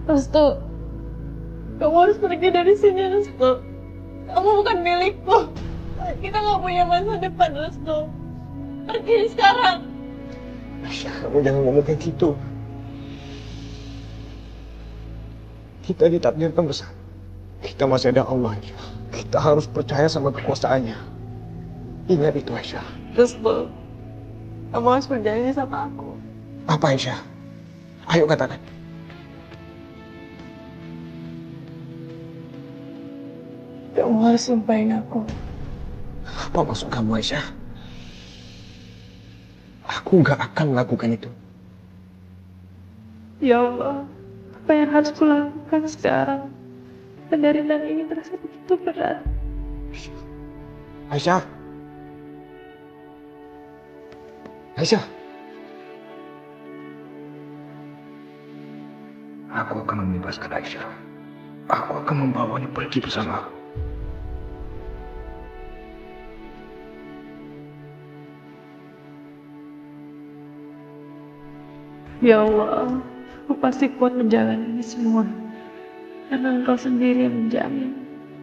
Restu, Kamu harus pergi dari sini, Restu. Kamu bukan milikku. Kita nggak punya masa depan, Restu. Pergi sekarang. Aisyah, kamu jangan ngomong kayak gitu. Kita ditakdirkan bersama. Kita masih ada Allah, Aisyah. Kita harus percaya sama kekuasaannya. Ingat itu, Aisyah. Restu, kamu harus berjanji sama aku. Apa, Aisyah? Ayo katakan. Kamu harus sumpahin aku. Apa maksud kamu, Aisyah? Aku nggak akan melakukan itu. Ya Allah, apa yang harus kulakukan sekarang? Penderitaan ini terasa begitu berat. Aisyah. Aisyah. Aku akan membebaskan Aisyah. Aku akan membawanya pergi bersama aku. Ya Allah, aku pasti kuat menjalani ini semua. Karena Engkau sendiri yang menjamin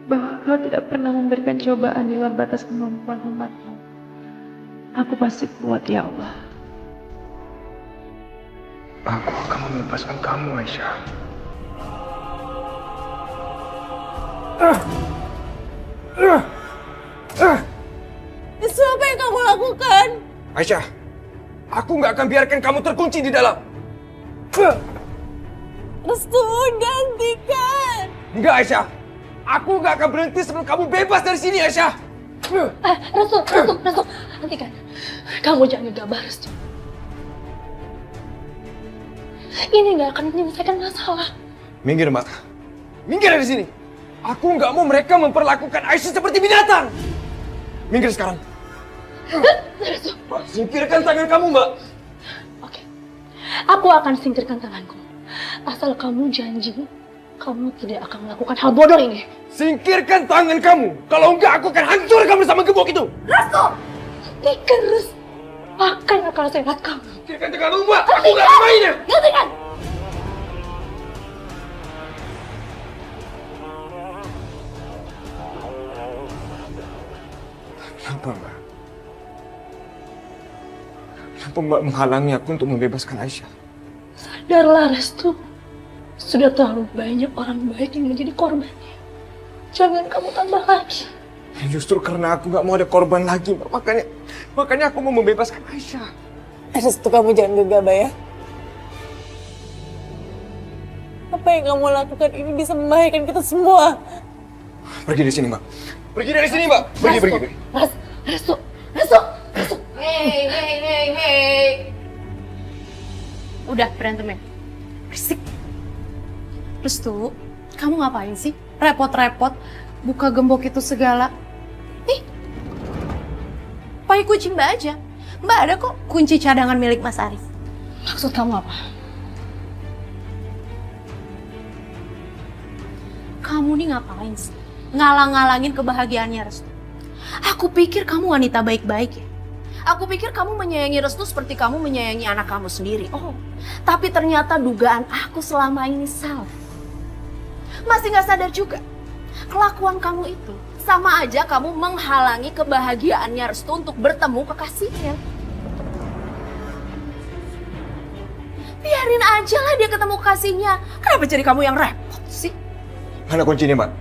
bahwa Engkau tidak pernah memberikan cobaan di luar batas kemampuan hamba-Mu. Aku pasti kuat, ya Allah. Aku akan membebaskan kamu, Aisyah. Itu apa yang kamu lakukan? Aisyah, aku nggak akan biarkan kamu terkunci di dalam. Restu, gantikan. Enggak, Aisyah. Aku nggak akan berhenti sebelum kamu bebas dari sini, Aisyah. Restu, hentikan. Kamu jangan gegabah, Restu. Ini nggak akan menyelesaikan masalah. Minggir, Mbak. Minggir dari sini. Aku nggak mau mereka memperlakukan Aisyah seperti binatang. Minggir sekarang. Mbak, singkirkan tangan kamu, Mbak. Oke, aku akan singkirkan tanganku. Asal kamu janji, kamu tidak akan melakukan hal bodoh ini. Singkirkan tangan kamu. Kalau enggak, aku akan hancurkan bersama gembok itu. Restu! Hentikan, Restu. Makan akal sehat kamu. Singkirkan tanganmu, Mbak. Aku nggak mau mainnya. Gantikan! Kenapa, Mbak? Kenapa Mbak menghalangi aku untuk membebaskan Aisyah? Sadarlah, Restu. Sudah terlalu banyak orang baik yang menjadi korbannya. Jangan kamu tambah lagi. Justru karena aku nggak mau ada korban lagi, Mbak. Makanya aku mau membebaskan Aisyah. Restu, kamu jangan gegabah ya. Apa yang kamu lakukan ini bisa membahayakan kita semua. Pergi dari sini, Mbak. Pergi dari sini, Mbak. Pergi. Restu. Hei. Udah berantemnya. Berisik. Restu, kamu ngapain sih? Repot-repot buka gembok itu segala. Pakai kunci Mbak aja. Mbak ada kok kunci cadangan milik Mas Arif. Maksud kamu apa? Kamu nih ngapain sih? Ngalang-ngalangin kebahagiaannya Restu. Aku pikir kamu wanita baik-baik ya. Aku pikir kamu menyayangi Restu seperti kamu menyayangi anak kamu sendiri. Oh, tapi ternyata dugaan aku selama ini salah. Masih gak sadar juga. Kelakuan kamu itu sama aja kamu menghalangi kebahagiaannya Restu untuk bertemu kekasihnya. Biarin aja lah dia ketemu kekasihnya. Kenapa jadi kamu yang repot sih? Mana kuncinya, Mbak?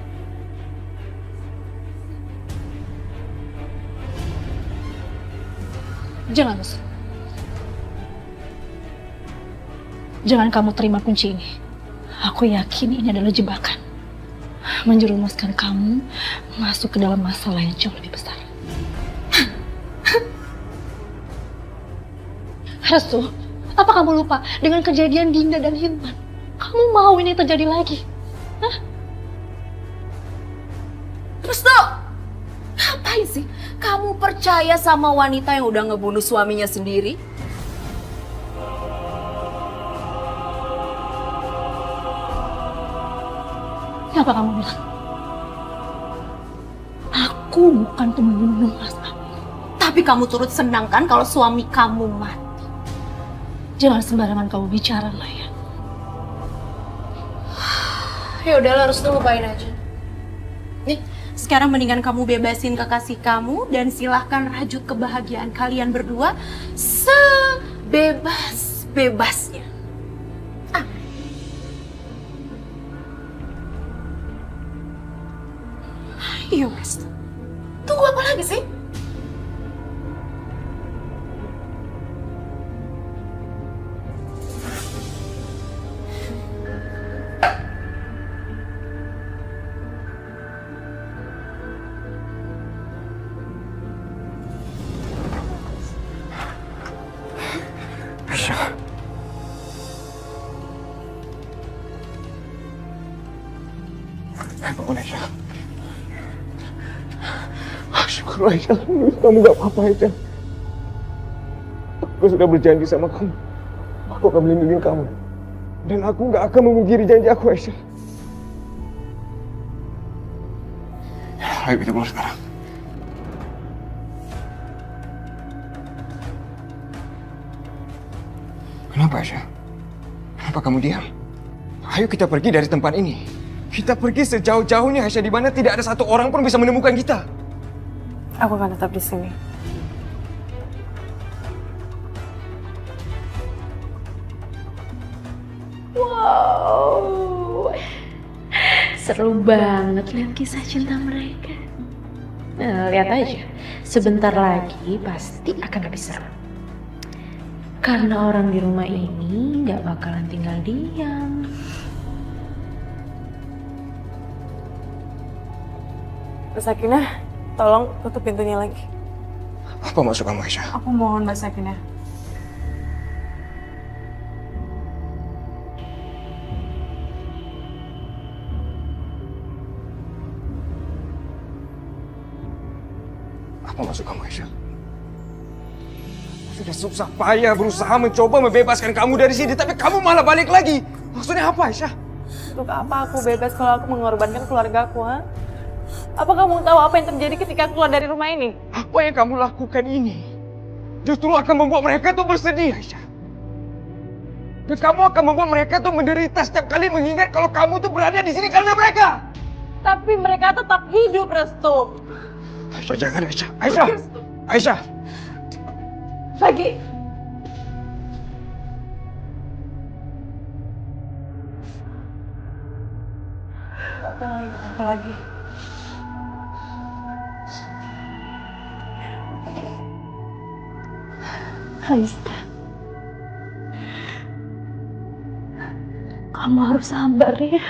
Jangan, Restu. Jangan kamu terima kunci ini. Aku yakin ini adalah jebakan. Menjerumuskan kamu masuk ke dalam masalah yang jauh lebih besar. Restu, apa kamu lupa dengan kejadian Dinda dan Hilman? Kamu mau ini terjadi lagi? Hah? Restu! Ngapain sih? Kamu percaya sama wanita yang udah ngebunuh suaminya sendiri? Apa kamu bilang? Aku bukan pembunuh Mas Abi. Tapi kamu turut senang kan kalau suami kamu mati? Jangan sembarangan kamu bicara lah ya. Ya udahlah, harus lupain aja. Nih, sekarang mendingan kamu bebasin kekasih kamu dan silahkan rajut kebahagiaan kalian berdua sebebas-bebasnya. Ayo, Mas. Tunggu apa lagi sih? Aisyah. Bangun Aisyah. Syukur Aisyah, kamu gak apa-apa Aisyah. Aku sudah berjanji sama kamu. Aku akan melindungi kamu. Dan aku gak akan memungkiri janji aku Aisyah. Ayo kita pulang sekarang. Kenapa Aisyah? Kenapa kamu diam? Ayo kita pergi dari tempat ini. Kita pergi sejauh-jauhnya Aisyah, di mana tidak ada satu orang pun bisa menemukan kita. Aku akan tetap di sini. Wow, seru banget lihat kisah cinta mereka. Nah, lihat aja, sebentar lagi pasti akan lebih seru. Karena orang di rumah ini nggak bakalan tinggal diam. Mbak Sakinah, tolong tutup pintunya lagi. Apa maksud kamu Aisyah? Aku mohon Mbak Sakinah. Apa maksud kamu Aisyah? Sudah susah payah berusaha mencoba membebaskan kamu dari sini, tapi kamu malah balik lagi. Maksudnya apa Aisyah? Untuk apa aku bebas kalau aku mengorbankan keluargaku, ha? Apa kamu tahu apa yang terjadi ketika aku keluar dari rumah ini? Apa yang kamu lakukan ini justru akan membuat mereka tuh bersedih, Aisyah. Dan kamu akan membuat mereka tuh menderita setiap kali mengingat kalau kamu tuh berada di sini karena mereka. Tapi mereka tetap hidup, Restu. Aisyah, jangan Aisyah. Aisyah! Aisyah! Lagi. Apa lagi? Aisyah, kamu harus sabar ya.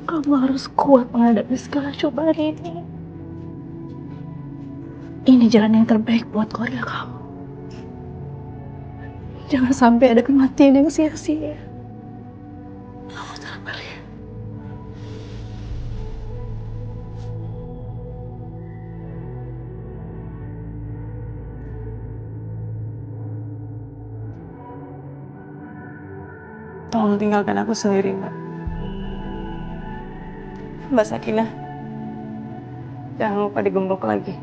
Kamu harus kuat menghadapi segala cobaan ini. Ini jalan yang terbaik buat keluarga kamu. Jangan sampai ada kematian yang sia-sia. Kamu sabar ya. Tolong tinggalkan aku sendiri, Mbak. Mbak Sakinah, jangan lupa digembok lagi.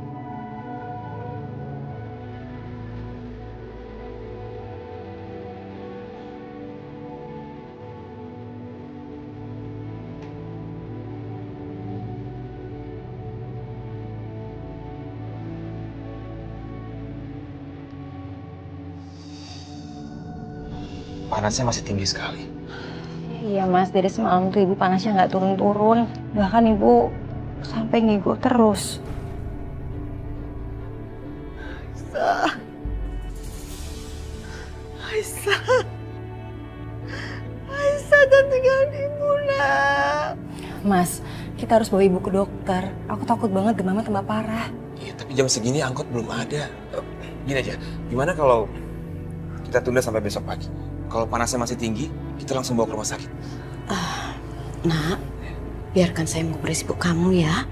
Panasnya masih tinggi sekali. Iya Mas, dari semalam tuh ibu panasnya nggak turun-turun. Bahkan ibu sampai ngigo terus. Aisyah dan tinggalin ibu, nak. Mas, kita harus bawa ibu ke dokter. Aku takut banget demamnya tambah parah. Iya, tapi jam segini angkot belum ada. Gini aja, gimana kalau kita tunda sampai besok pagi? Kalau panasnya masih tinggi, kita langsung bawa ke rumah sakit. Nak, biarkan saya mengurus ibu kamu ya.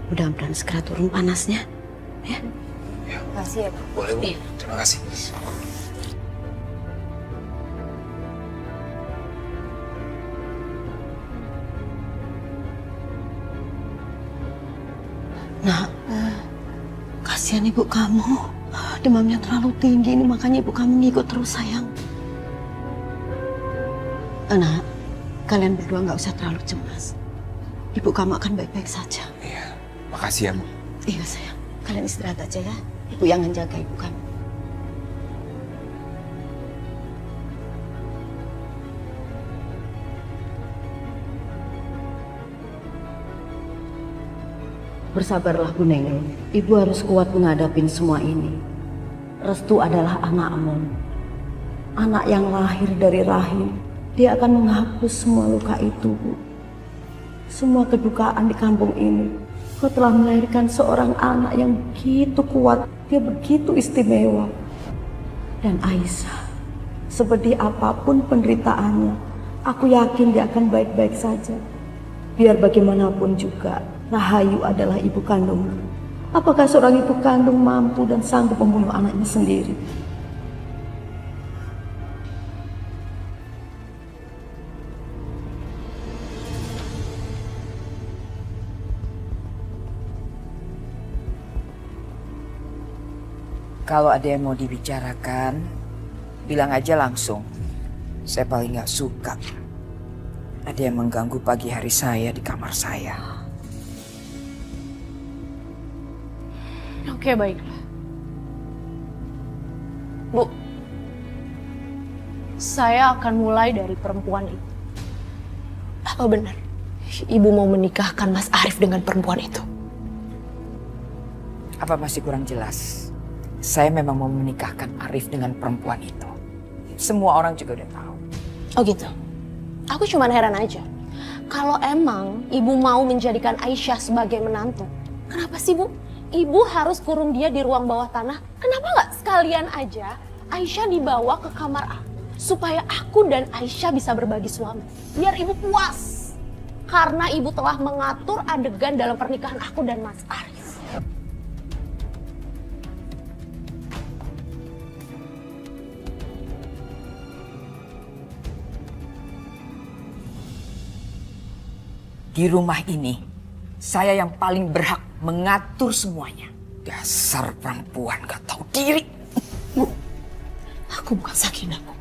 Mudah-mudahan segera turun panasnya. Ya. Makasih ya, Bu. Boleh, Bu. Terima kasih. Nak, kasihan ibu kamu. Demamnya terlalu tinggi, ini makanya ibu kamu ngikut terus sayang. Nak, kalian berdua nggak usah terlalu cemas. Ibu kamu akan baik-baik saja. Iya, makasih ya, Bu. Iya sayang, kalian istirahat aja ya. Ibu yang menjaga ibu kamu. Bersabarlah Bu Nengel. Ibu harus kuat menghadapi semua ini. Restu adalah anakmu. Anak yang lahir dari rahim. Dia akan menghapus semua luka itu, Bu. Semua kedukaan di kampung ini. Kau telah melahirkan seorang anak yang begitu kuat. Dia begitu istimewa. Dan Aisyah, seperti apapun penderitaannya, aku yakin dia akan baik-baik saja. Biar bagaimanapun juga, Rahayu adalah ibu kandungmu. Apakah seorang ibu kandung mampu dan sanggup membunuh anaknya sendiri? Kalau ada yang mau dibicarakan, bilang aja langsung. Saya paling gak suka ada yang mengganggu pagi hari saya di kamar saya. Oke, baiklah. Bu, saya akan mulai dari perempuan itu. Apa benar Ibu mau menikahkan Mas Arif dengan perempuan itu? Apa masih kurang jelas? Saya memang mau menikahkan Arif dengan perempuan itu. Semua orang juga udah tahu. Oh gitu? Aku cuma heran aja. Kalau emang Ibu mau menjadikan Aisyah sebagai menantu, kenapa sih Bu? Ibu harus kurung dia di ruang bawah tanah. Kenapa nggak sekalian aja Aisyah dibawa ke kamar aku, supaya aku dan Aisyah bisa berbagi suami. Biar Ibu puas. Karena Ibu telah mengatur adegan dalam pernikahan aku dan Mas Arif. Di rumah ini, saya yang paling berhak mengatur semuanya. Dasar perempuan gak tahu diri. Bu, aku bukan Sakinah, Bu.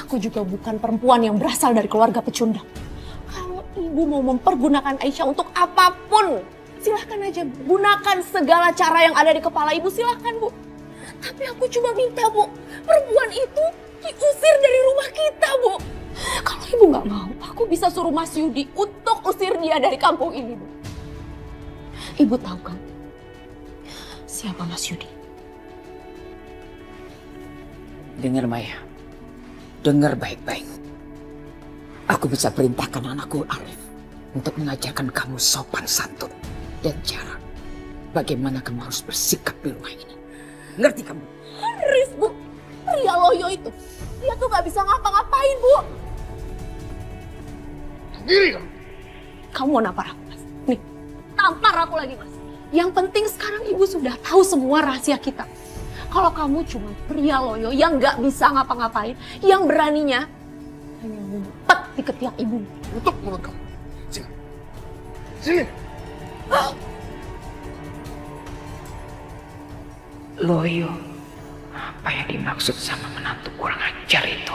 Aku juga bukan perempuan yang berasal dari keluarga pecundang. Kalau Ibu mau mempergunakan Aisyah untuk apapun, silahkan aja. Gunakan segala cara yang ada di kepala Ibu, silahkan Bu. Tapi aku cuma minta Bu, perempuan itu diusir dari rumah kita Bu. Kalau Ibu nggak mau, aku bisa suruh Mas Yudi untuk usir dia dari kampung ini Bu. Ibu tahu kan siapa Mas Yudi? Dengar Maya, dengar baik-baik. Aku bisa perintahkan anakku Arif untuk mengajarkan kamu sopan santun dan cara bagaimana kamu harus bersikap di rumah ini. Ngerti kamu? Arif Bu, pria loyo itu, dia tuh nggak bisa ngapa-ngapain Bu. Diri kamu. Kamu mau nampar aku Mas? Nih, tampar aku lagi Mas. Yang penting sekarang Ibu sudah tahu semua rahasia kita. Kalau kamu cuma pria loyo yang nggak bisa ngapa-ngapain, yang beraninya hanya ngumpet di ketiak Ibu. Tutup mulut kamu. Sini. Sini. Loyo, apa yang dimaksud sama menantu kurang ajar itu?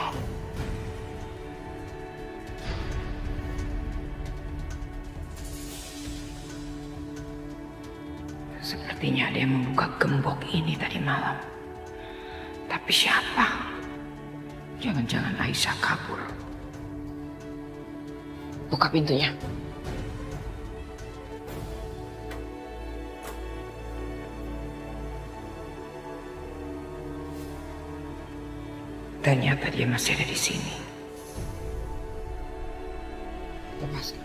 Sepertinya ada yang membuka gembok ini tadi malam. Tapi siapa? Jangan-jangan Aisyah kabur. Buka pintunya. Ternyata dia masih ada di sini. Lepaskan.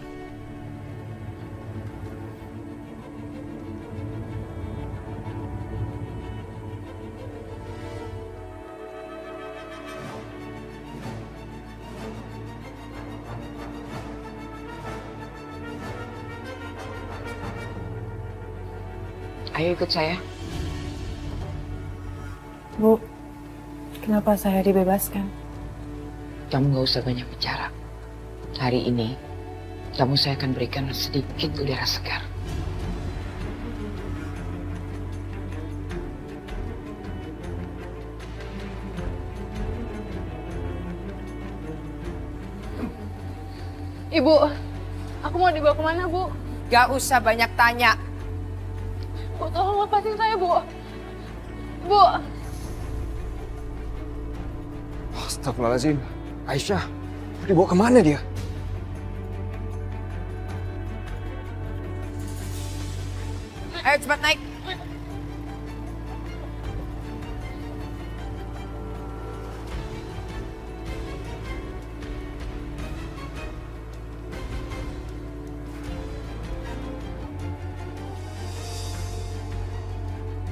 Ayo ikut saya. Bu, kenapa saya dibebaskan? Kamu gak usah banyak bicara. Hari ini, kamu saya akan berikan sedikit udara segar. Ibu, aku mau dibawa kemana, Bu? Gak usah banyak tanya. Bu, tolong lepasin saya, Bu. Bu. Astagfirullahaladzim. Aisyah, dibawa kemana dia? Ayo cepat naik.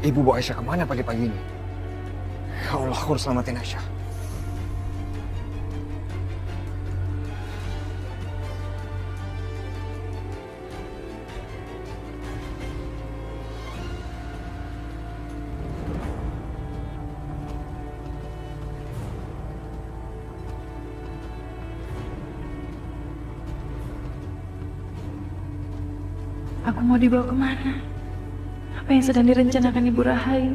Ibu bawa Aisyah kemana pagi-pagi ini? Ya Allah, aku harus selamatin Aisyah. Aku mau dibawa kemana? Apa yang sedang direncanakan Ibu Rahayu?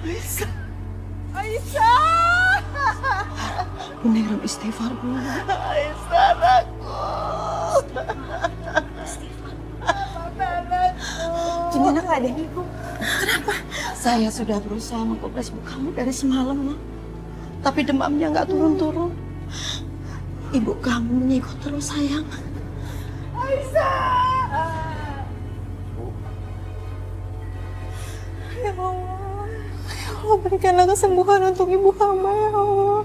Aisyah. Aisyah. Bunda Ram istighfar, Bu. Aisyah, anakku. Gimana keadaan Ibu? Kenapa? Saya sudah berusaha mengkopres ibu kamu dari semalam, Ma. Tapi demamnya nggak turun-turun. Ibu kamu menyikut terus, sayang. Aisyah. Ya Allah. Ya Allah, berikanlah kesembuhan untuk ibu hamba, ya Allah.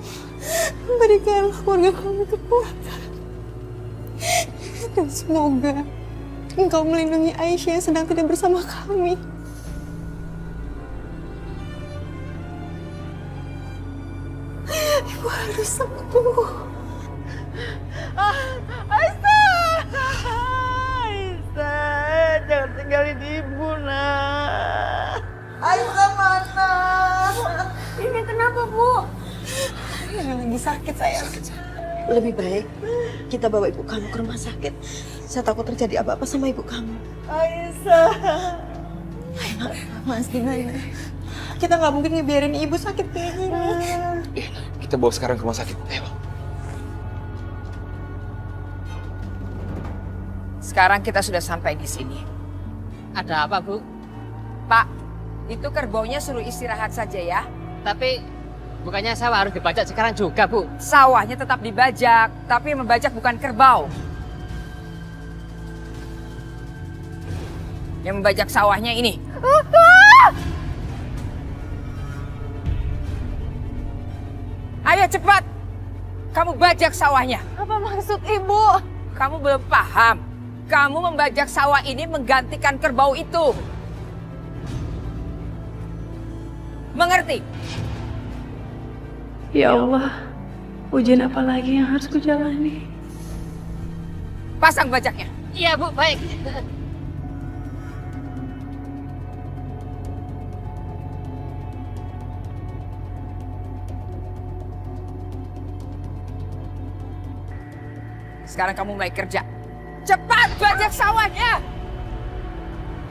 Berikanlah keluarga kami kekuatan. Dan semoga Engkau melindungi Aisyah yang sedang tidak bersama kami. Ibu harus sembuh. Aisyah! Aisyah, jangan tinggalin ibu, nak. Aisyah mana? Ini kenapa, Bu? Ini lagi sakit, sayang. Lebih baik kita bawa ibu kamu ke rumah sakit. Saya takut terjadi apa-apa sama ibu kamu. Aisyah. Mas, gimana? Kita nggak mungkin ngebiarin ibu sakit kayak gini. Kita bawa sekarang ke rumah sakit. Ayo. Sekarang kita sudah sampai di sini. Ada apa, Bu? Pak, itu kerbaunya suruh istirahat saja ya. Tapi bukannya sawah harus dibajak sekarang juga, Bu? Sawahnya tetap dibajak, tapi yang membajak bukan kerbau. Yang membajak sawahnya ini. Ayo cepat, kamu bajak sawahnya. Apa maksud ibu? Kamu belum paham. Kamu membajak sawah ini menggantikan kerbau itu. Mengerti? Ya Allah, ujian apa lagi yang harus kujalani? Pasang bajaknya. Iya, Bu, baik. Sekarang kamu mulai kerja. Cepat bajak sawahnya.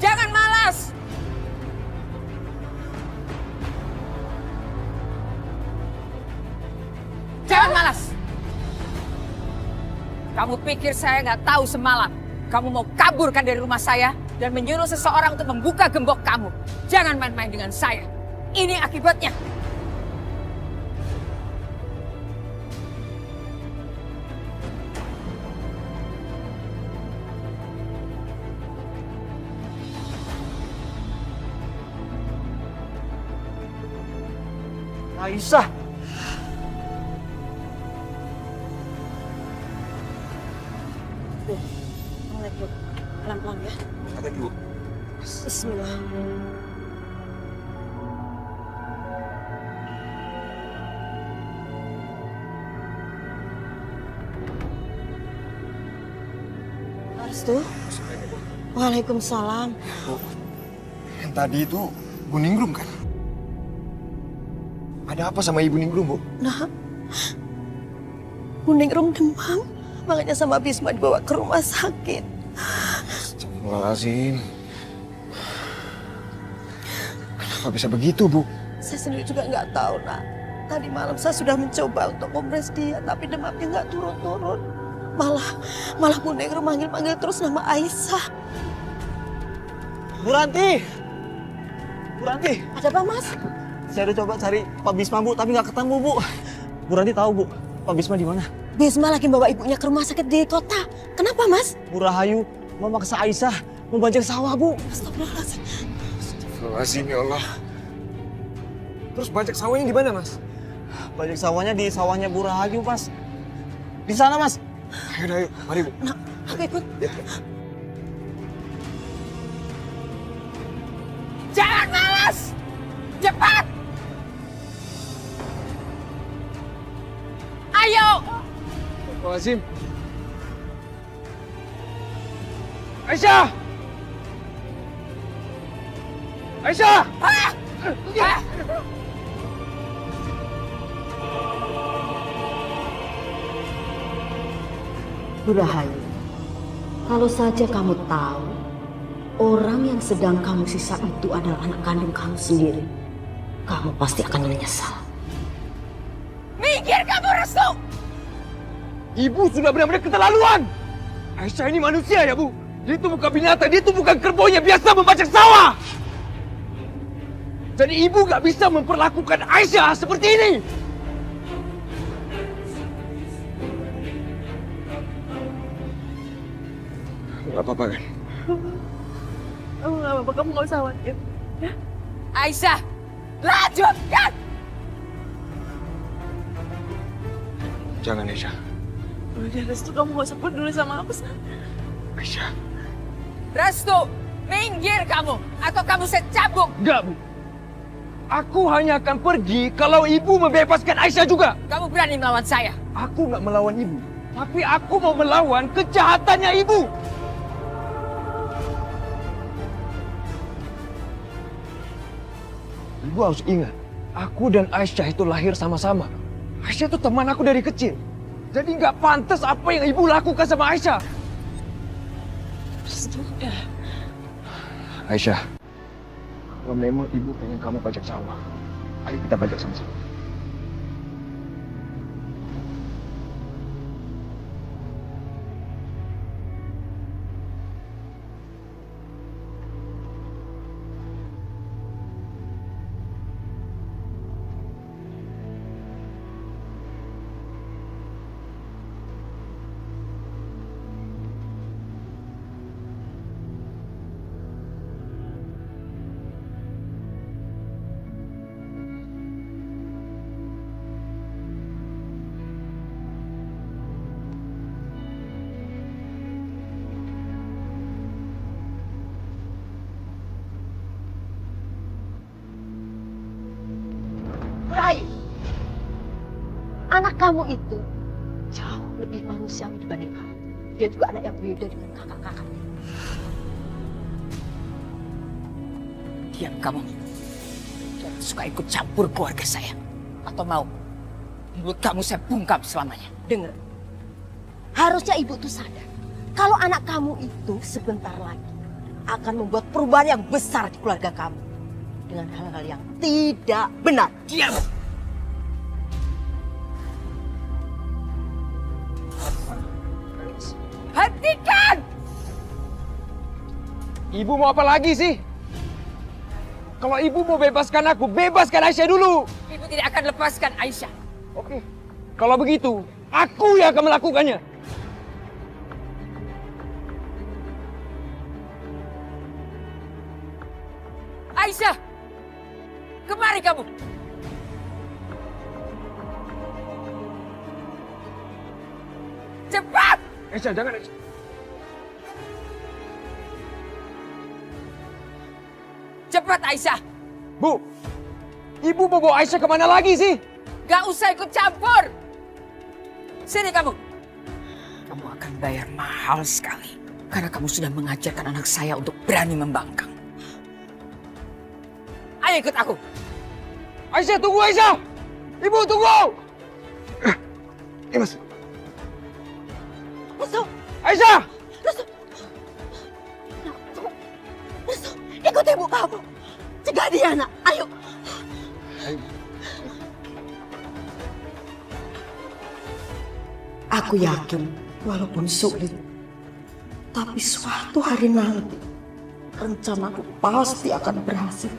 Jangan malas. Jangan malas. Kamu pikir saya nggak tahu semalam kamu mau kaburkan dari rumah saya dan menyuruh seseorang untuk membuka gembok kamu. Jangan main-main dengan saya. Ini akibatnya. Aisyah. Pelan-pelan ya. Kata dulu. Bismillah. Restu. Waalaikumsalam. Bu, yang tadi itu Bu Ningrum kan? Ada apa sama Ibu Ningrum, Bu? Nah, Bu Ningrum demam. Makanya sama Bisma dibawa ke rumah sakit. Astagfirullahaladzim. Kenapa bisa begitu, Bu? Saya sendiri juga nggak tahu, nak. Tadi malam saya sudah mencoba untuk kompres dia, tapi demamnya nggak turun-turun. Malah Bu Negro manggil-manggil terus nama Aisyah. Bu Ranti! Bu Ranti! Ada apa, Mas? Saya udah coba cari Pak Bisma, Bu, tapi nggak ketemu, Bu. Bu Ranti tahu, Bu, Pak Bisma di mana? Bisma lagi bawa ibunya ke rumah sakit di kota. Kenapa, Mas? Bu Rahayu memaksa Aisyah membajak sawah, Bu. Astagfirullahaladzim. Astagfirullahaladzim, ya Allah. Terus bajak sawahnya di mana, Mas? Bajak sawahnya di sawahnya Bu Rahayu, Mas. Di sana, Mas. Ayo, mari, Bu. Nah, aku ikut. Jangan malas! Cepat! Ayo! Astagfirullahaladzim. Aisyah! Aisyah! Ah! Ah! Bu Rahayu, kalau saja kamu tahu orang yang sedang kamu siksa itu adalah anak kandung kamu sendiri, kamu pasti akan menyesal. Minggir kamu, Restu! Ibu sudah benar-benar keterlaluan. Aisyah ini manusia ya, Bu. Dia itu bukan binatang, dia itu bukan kerbau yang biasa membajak sawah. Jadi ibu gak bisa memperlakukan Aisyah seperti ini. Gak apa-apa kan? Kamu nggak apa-apa, kamu nggak usah khawatir. Aisyah, lanjutkan! Jangan, Aisyah. Udah, Restu, kamu nggak usah peduli sama aku. Aisyah. Restu, minggir kamu, atau kamu saya cabuk. Enggak, Bu. Aku hanya akan pergi kalau ibu membebaskan Aisyah juga. Kamu berani melawan saya? Aku nggak melawan ibu, tapi aku mau melawan kejahatannya ibu. Ibu harus ingat, aku dan Aisyah itu lahir sama-sama. Aisyah itu teman aku dari kecil. Jadi nggak pantas apa yang ibu lakukan sama Aisyah. Aisyah, kalau memang ibu pengen kamu bajak sawah, ayo kita bajak sama-sama. Rai, anak kamu itu jauh lebih manusiawi dibanding kamu. Dia juga anak yang berbeda dengan kakak-kakaknya. Diam kamu. Jangan suka ikut campur keluarga saya. Atau mau mulut kamu saya bungkam selamanya. Dengar, harusnya ibu tuh sadar kalau anak kamu itu sebentar lagi akan membuat perubahan yang besar di keluarga kamu dengan hal-hal yang tidak benar. Diam! Hentikan! Ibu mau apa lagi sih? Kalau ibu mau bebaskan aku, bebaskan Aisyah dulu. Ibu tidak akan lepaskan Aisyah. Oke, kalau begitu, aku yang akan melakukannya. Aisyah! Kemari kamu! Cepat! Aisyah, jangan Aisyah. Cepat Aisyah! Bu, ibu mau bawa Aisyah kemana lagi sih? Gak usah ikut campur! Sini kamu! Kamu akan bayar mahal sekali. Karena kamu sudah mengajarkan anak saya untuk berani membangkang. Ayo ikut aku! Aisyah, tunggu Aisyah! Ibu, tunggu! Mas. Restu! Aisyah! Restu! Restu! Ikut ibu kamu! Cegah dia, nak! Ayo! Aku yakin, walaupun sulit, tapi suatu hari nanti, rencanaku pasti akan berhasil.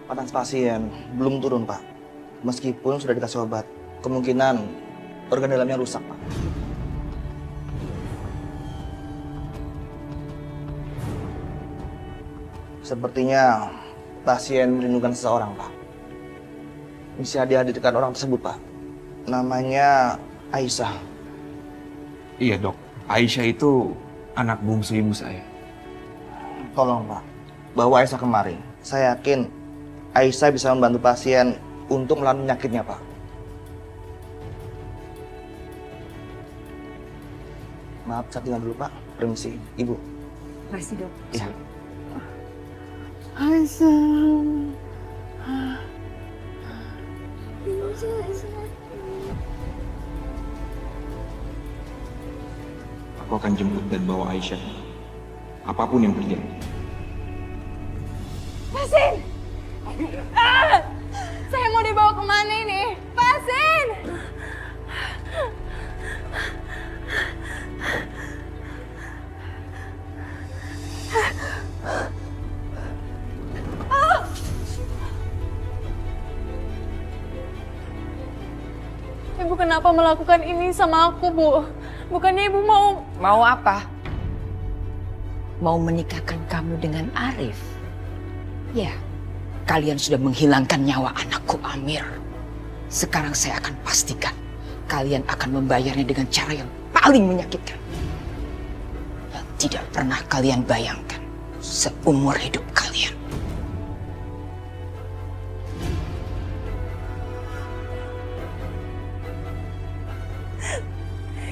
Panas pasien belum turun, Pak. Meskipun sudah dikasih obat, kemungkinan organ dalamnya rusak, Pak. Sepertinya pasien merindukan seseorang, Pak. Bisa dihadirkan orang tersebut, Pak. Namanya Aisyah. Iya dok, Aisyah itu anak bungsu ibu saya. Tolong, Pak, bawa Aisyah kemari. Saya yakin Aisyah bisa membantu pasien untuk melawan penyakitnya, Pak. Maaf, saya tinggal dulu, Pak. Permisi, Ibu. Makasih, Dok. Iya. Aku akan jemput dan bawa Aisyah. Apapun yang terjadi. Pasin! Saya mau dibawa kemana ini? Pasin! Ibu kenapa melakukan ini sama aku, Bu? Bukannya Ibu mau... Mau apa? Mau menikahkan kamu dengan Arif? Ya, kalian sudah menghilangkan nyawa anakku Amir. Sekarang saya akan pastikan kalian akan membayarnya dengan cara yang paling menyakitkan. Yang tidak pernah kalian bayangkan seumur hidup kalian.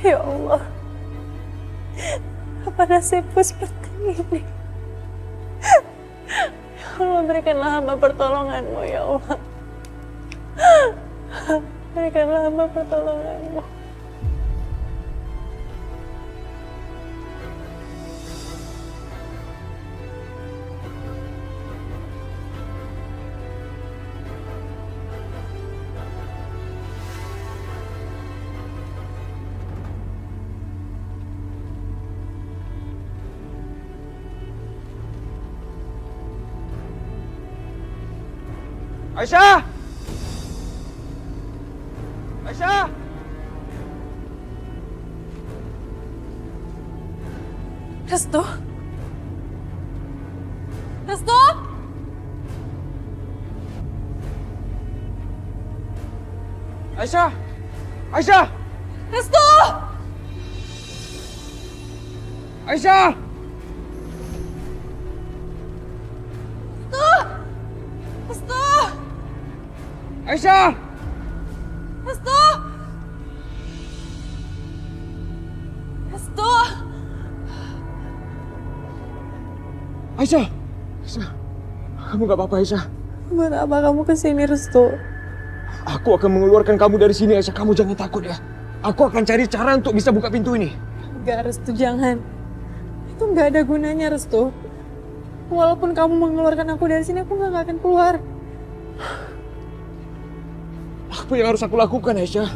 Ya Allah, apa nasibku seperti ini? Ya Allah, berikanlah hamba pertolonganmu, ya Allah. Berikanlah hamba pertolonganmu. Aisyah! Aisyah! Restu? Restu? Aisyah! Aisyah! Restu! Aisyah! Restu! Aisyah! Restu! Restu! Aisyah! Aisyah! Kamu gak apa-apa, Aisyah? Buat apa kamu kesini, Restu? Aku akan mengeluarkan kamu dari sini, Aisyah. Kamu jangan takut ya. Aku akan cari cara untuk bisa buka pintu ini. Enggak, Restu, jangan. Itu nggak ada gunanya, Restu. Walaupun kamu mengeluarkan aku dari sini, aku nggak akan keluar. Apa yang harus aku lakukan, Aisyah?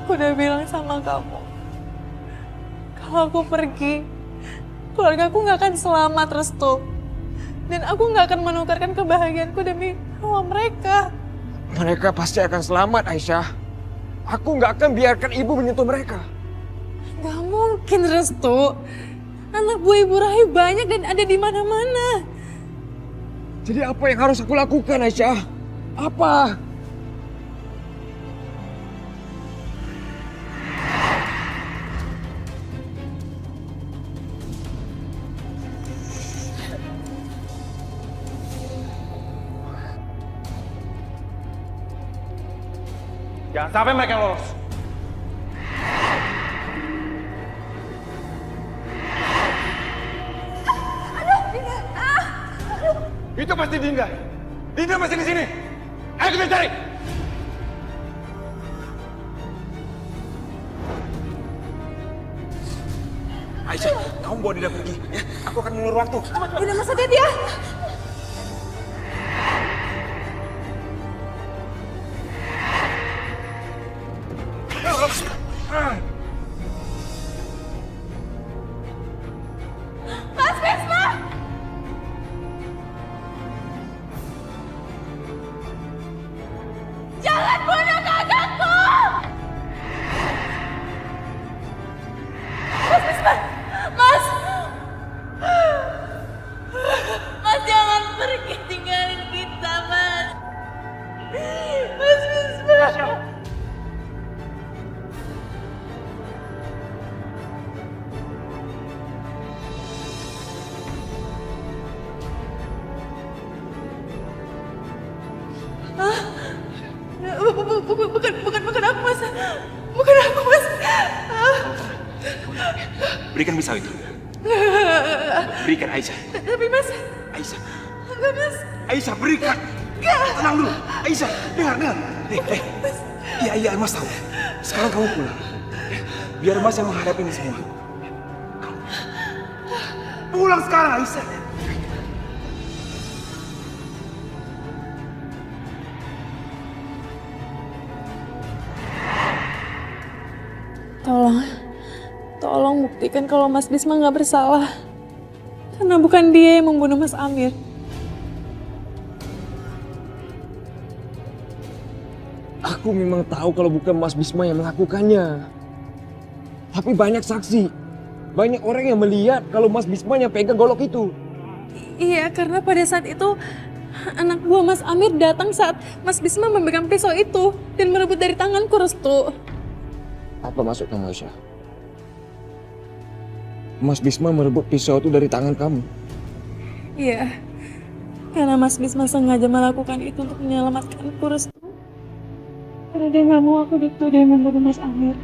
Aku udah bilang sama kamu, kalau aku pergi, keluarga aku nggak akan selamat, Restu. Dan aku nggak akan menukarkan kebahagiaanku demi nyawa mereka. Mereka pasti akan selamat, Aisyah. Aku nggak akan biarkan ibu menyentuh mereka. Gak mungkin, Restu. Anak buah Ibu Rahim banyak dan ada di mana-mana. Jadi apa yang harus aku lakukan, Aisyah? Apa? Jangan sampai mereka lolos. Itu pasti Dinda. Dinda masih di sini. Ayo kita cari. Aisyah, kamu bawa Dinda pergi. Ya, aku akan mengulur waktu. Udah Mas, hati-hati ya. Mas Bisma! Jangan bunuh kakakku! Mas Bisma! Mas! Mas jangan pergi tinggalin kita, Mas! Mas Bisma! Bukan aku, Mas. Bukan aku, Mas. Berikan pisau itu. Berikan Aisyah. Tapi, Mas. Aisyah. Enggak, Mas. Aisyah, berikan. Tenang dulu. Aisyah, dengar. Iya, Mas tahu. Sekarang kamu pulang. Biar Mas yang menghadapi ini semua. Pulang sekarang, Aisyah. Tolong buktikan kalau Mas Bisma nggak bersalah. Karena bukan dia yang membunuh Mas Amir. Aku memang tahu kalau bukan Mas Bisma yang melakukannya. Tapi banyak saksi. Banyak orang yang melihat kalau Mas Bisma yang pegang golok itu. Iya, karena pada saat itu anak buah Mas Amir datang saat Mas Bisma memegang pisau itu dan merebut dari tanganku, Restu. Apa maksud kamu, Aisyah? Mas Bisma merebut pisau itu dari tangan kamu? Iya, karena Mas Bisma sengaja melakukan itu untuk menyelamatkanku, Restu. Karena dia nggak mau aku dituduh membunuh Mas Amir.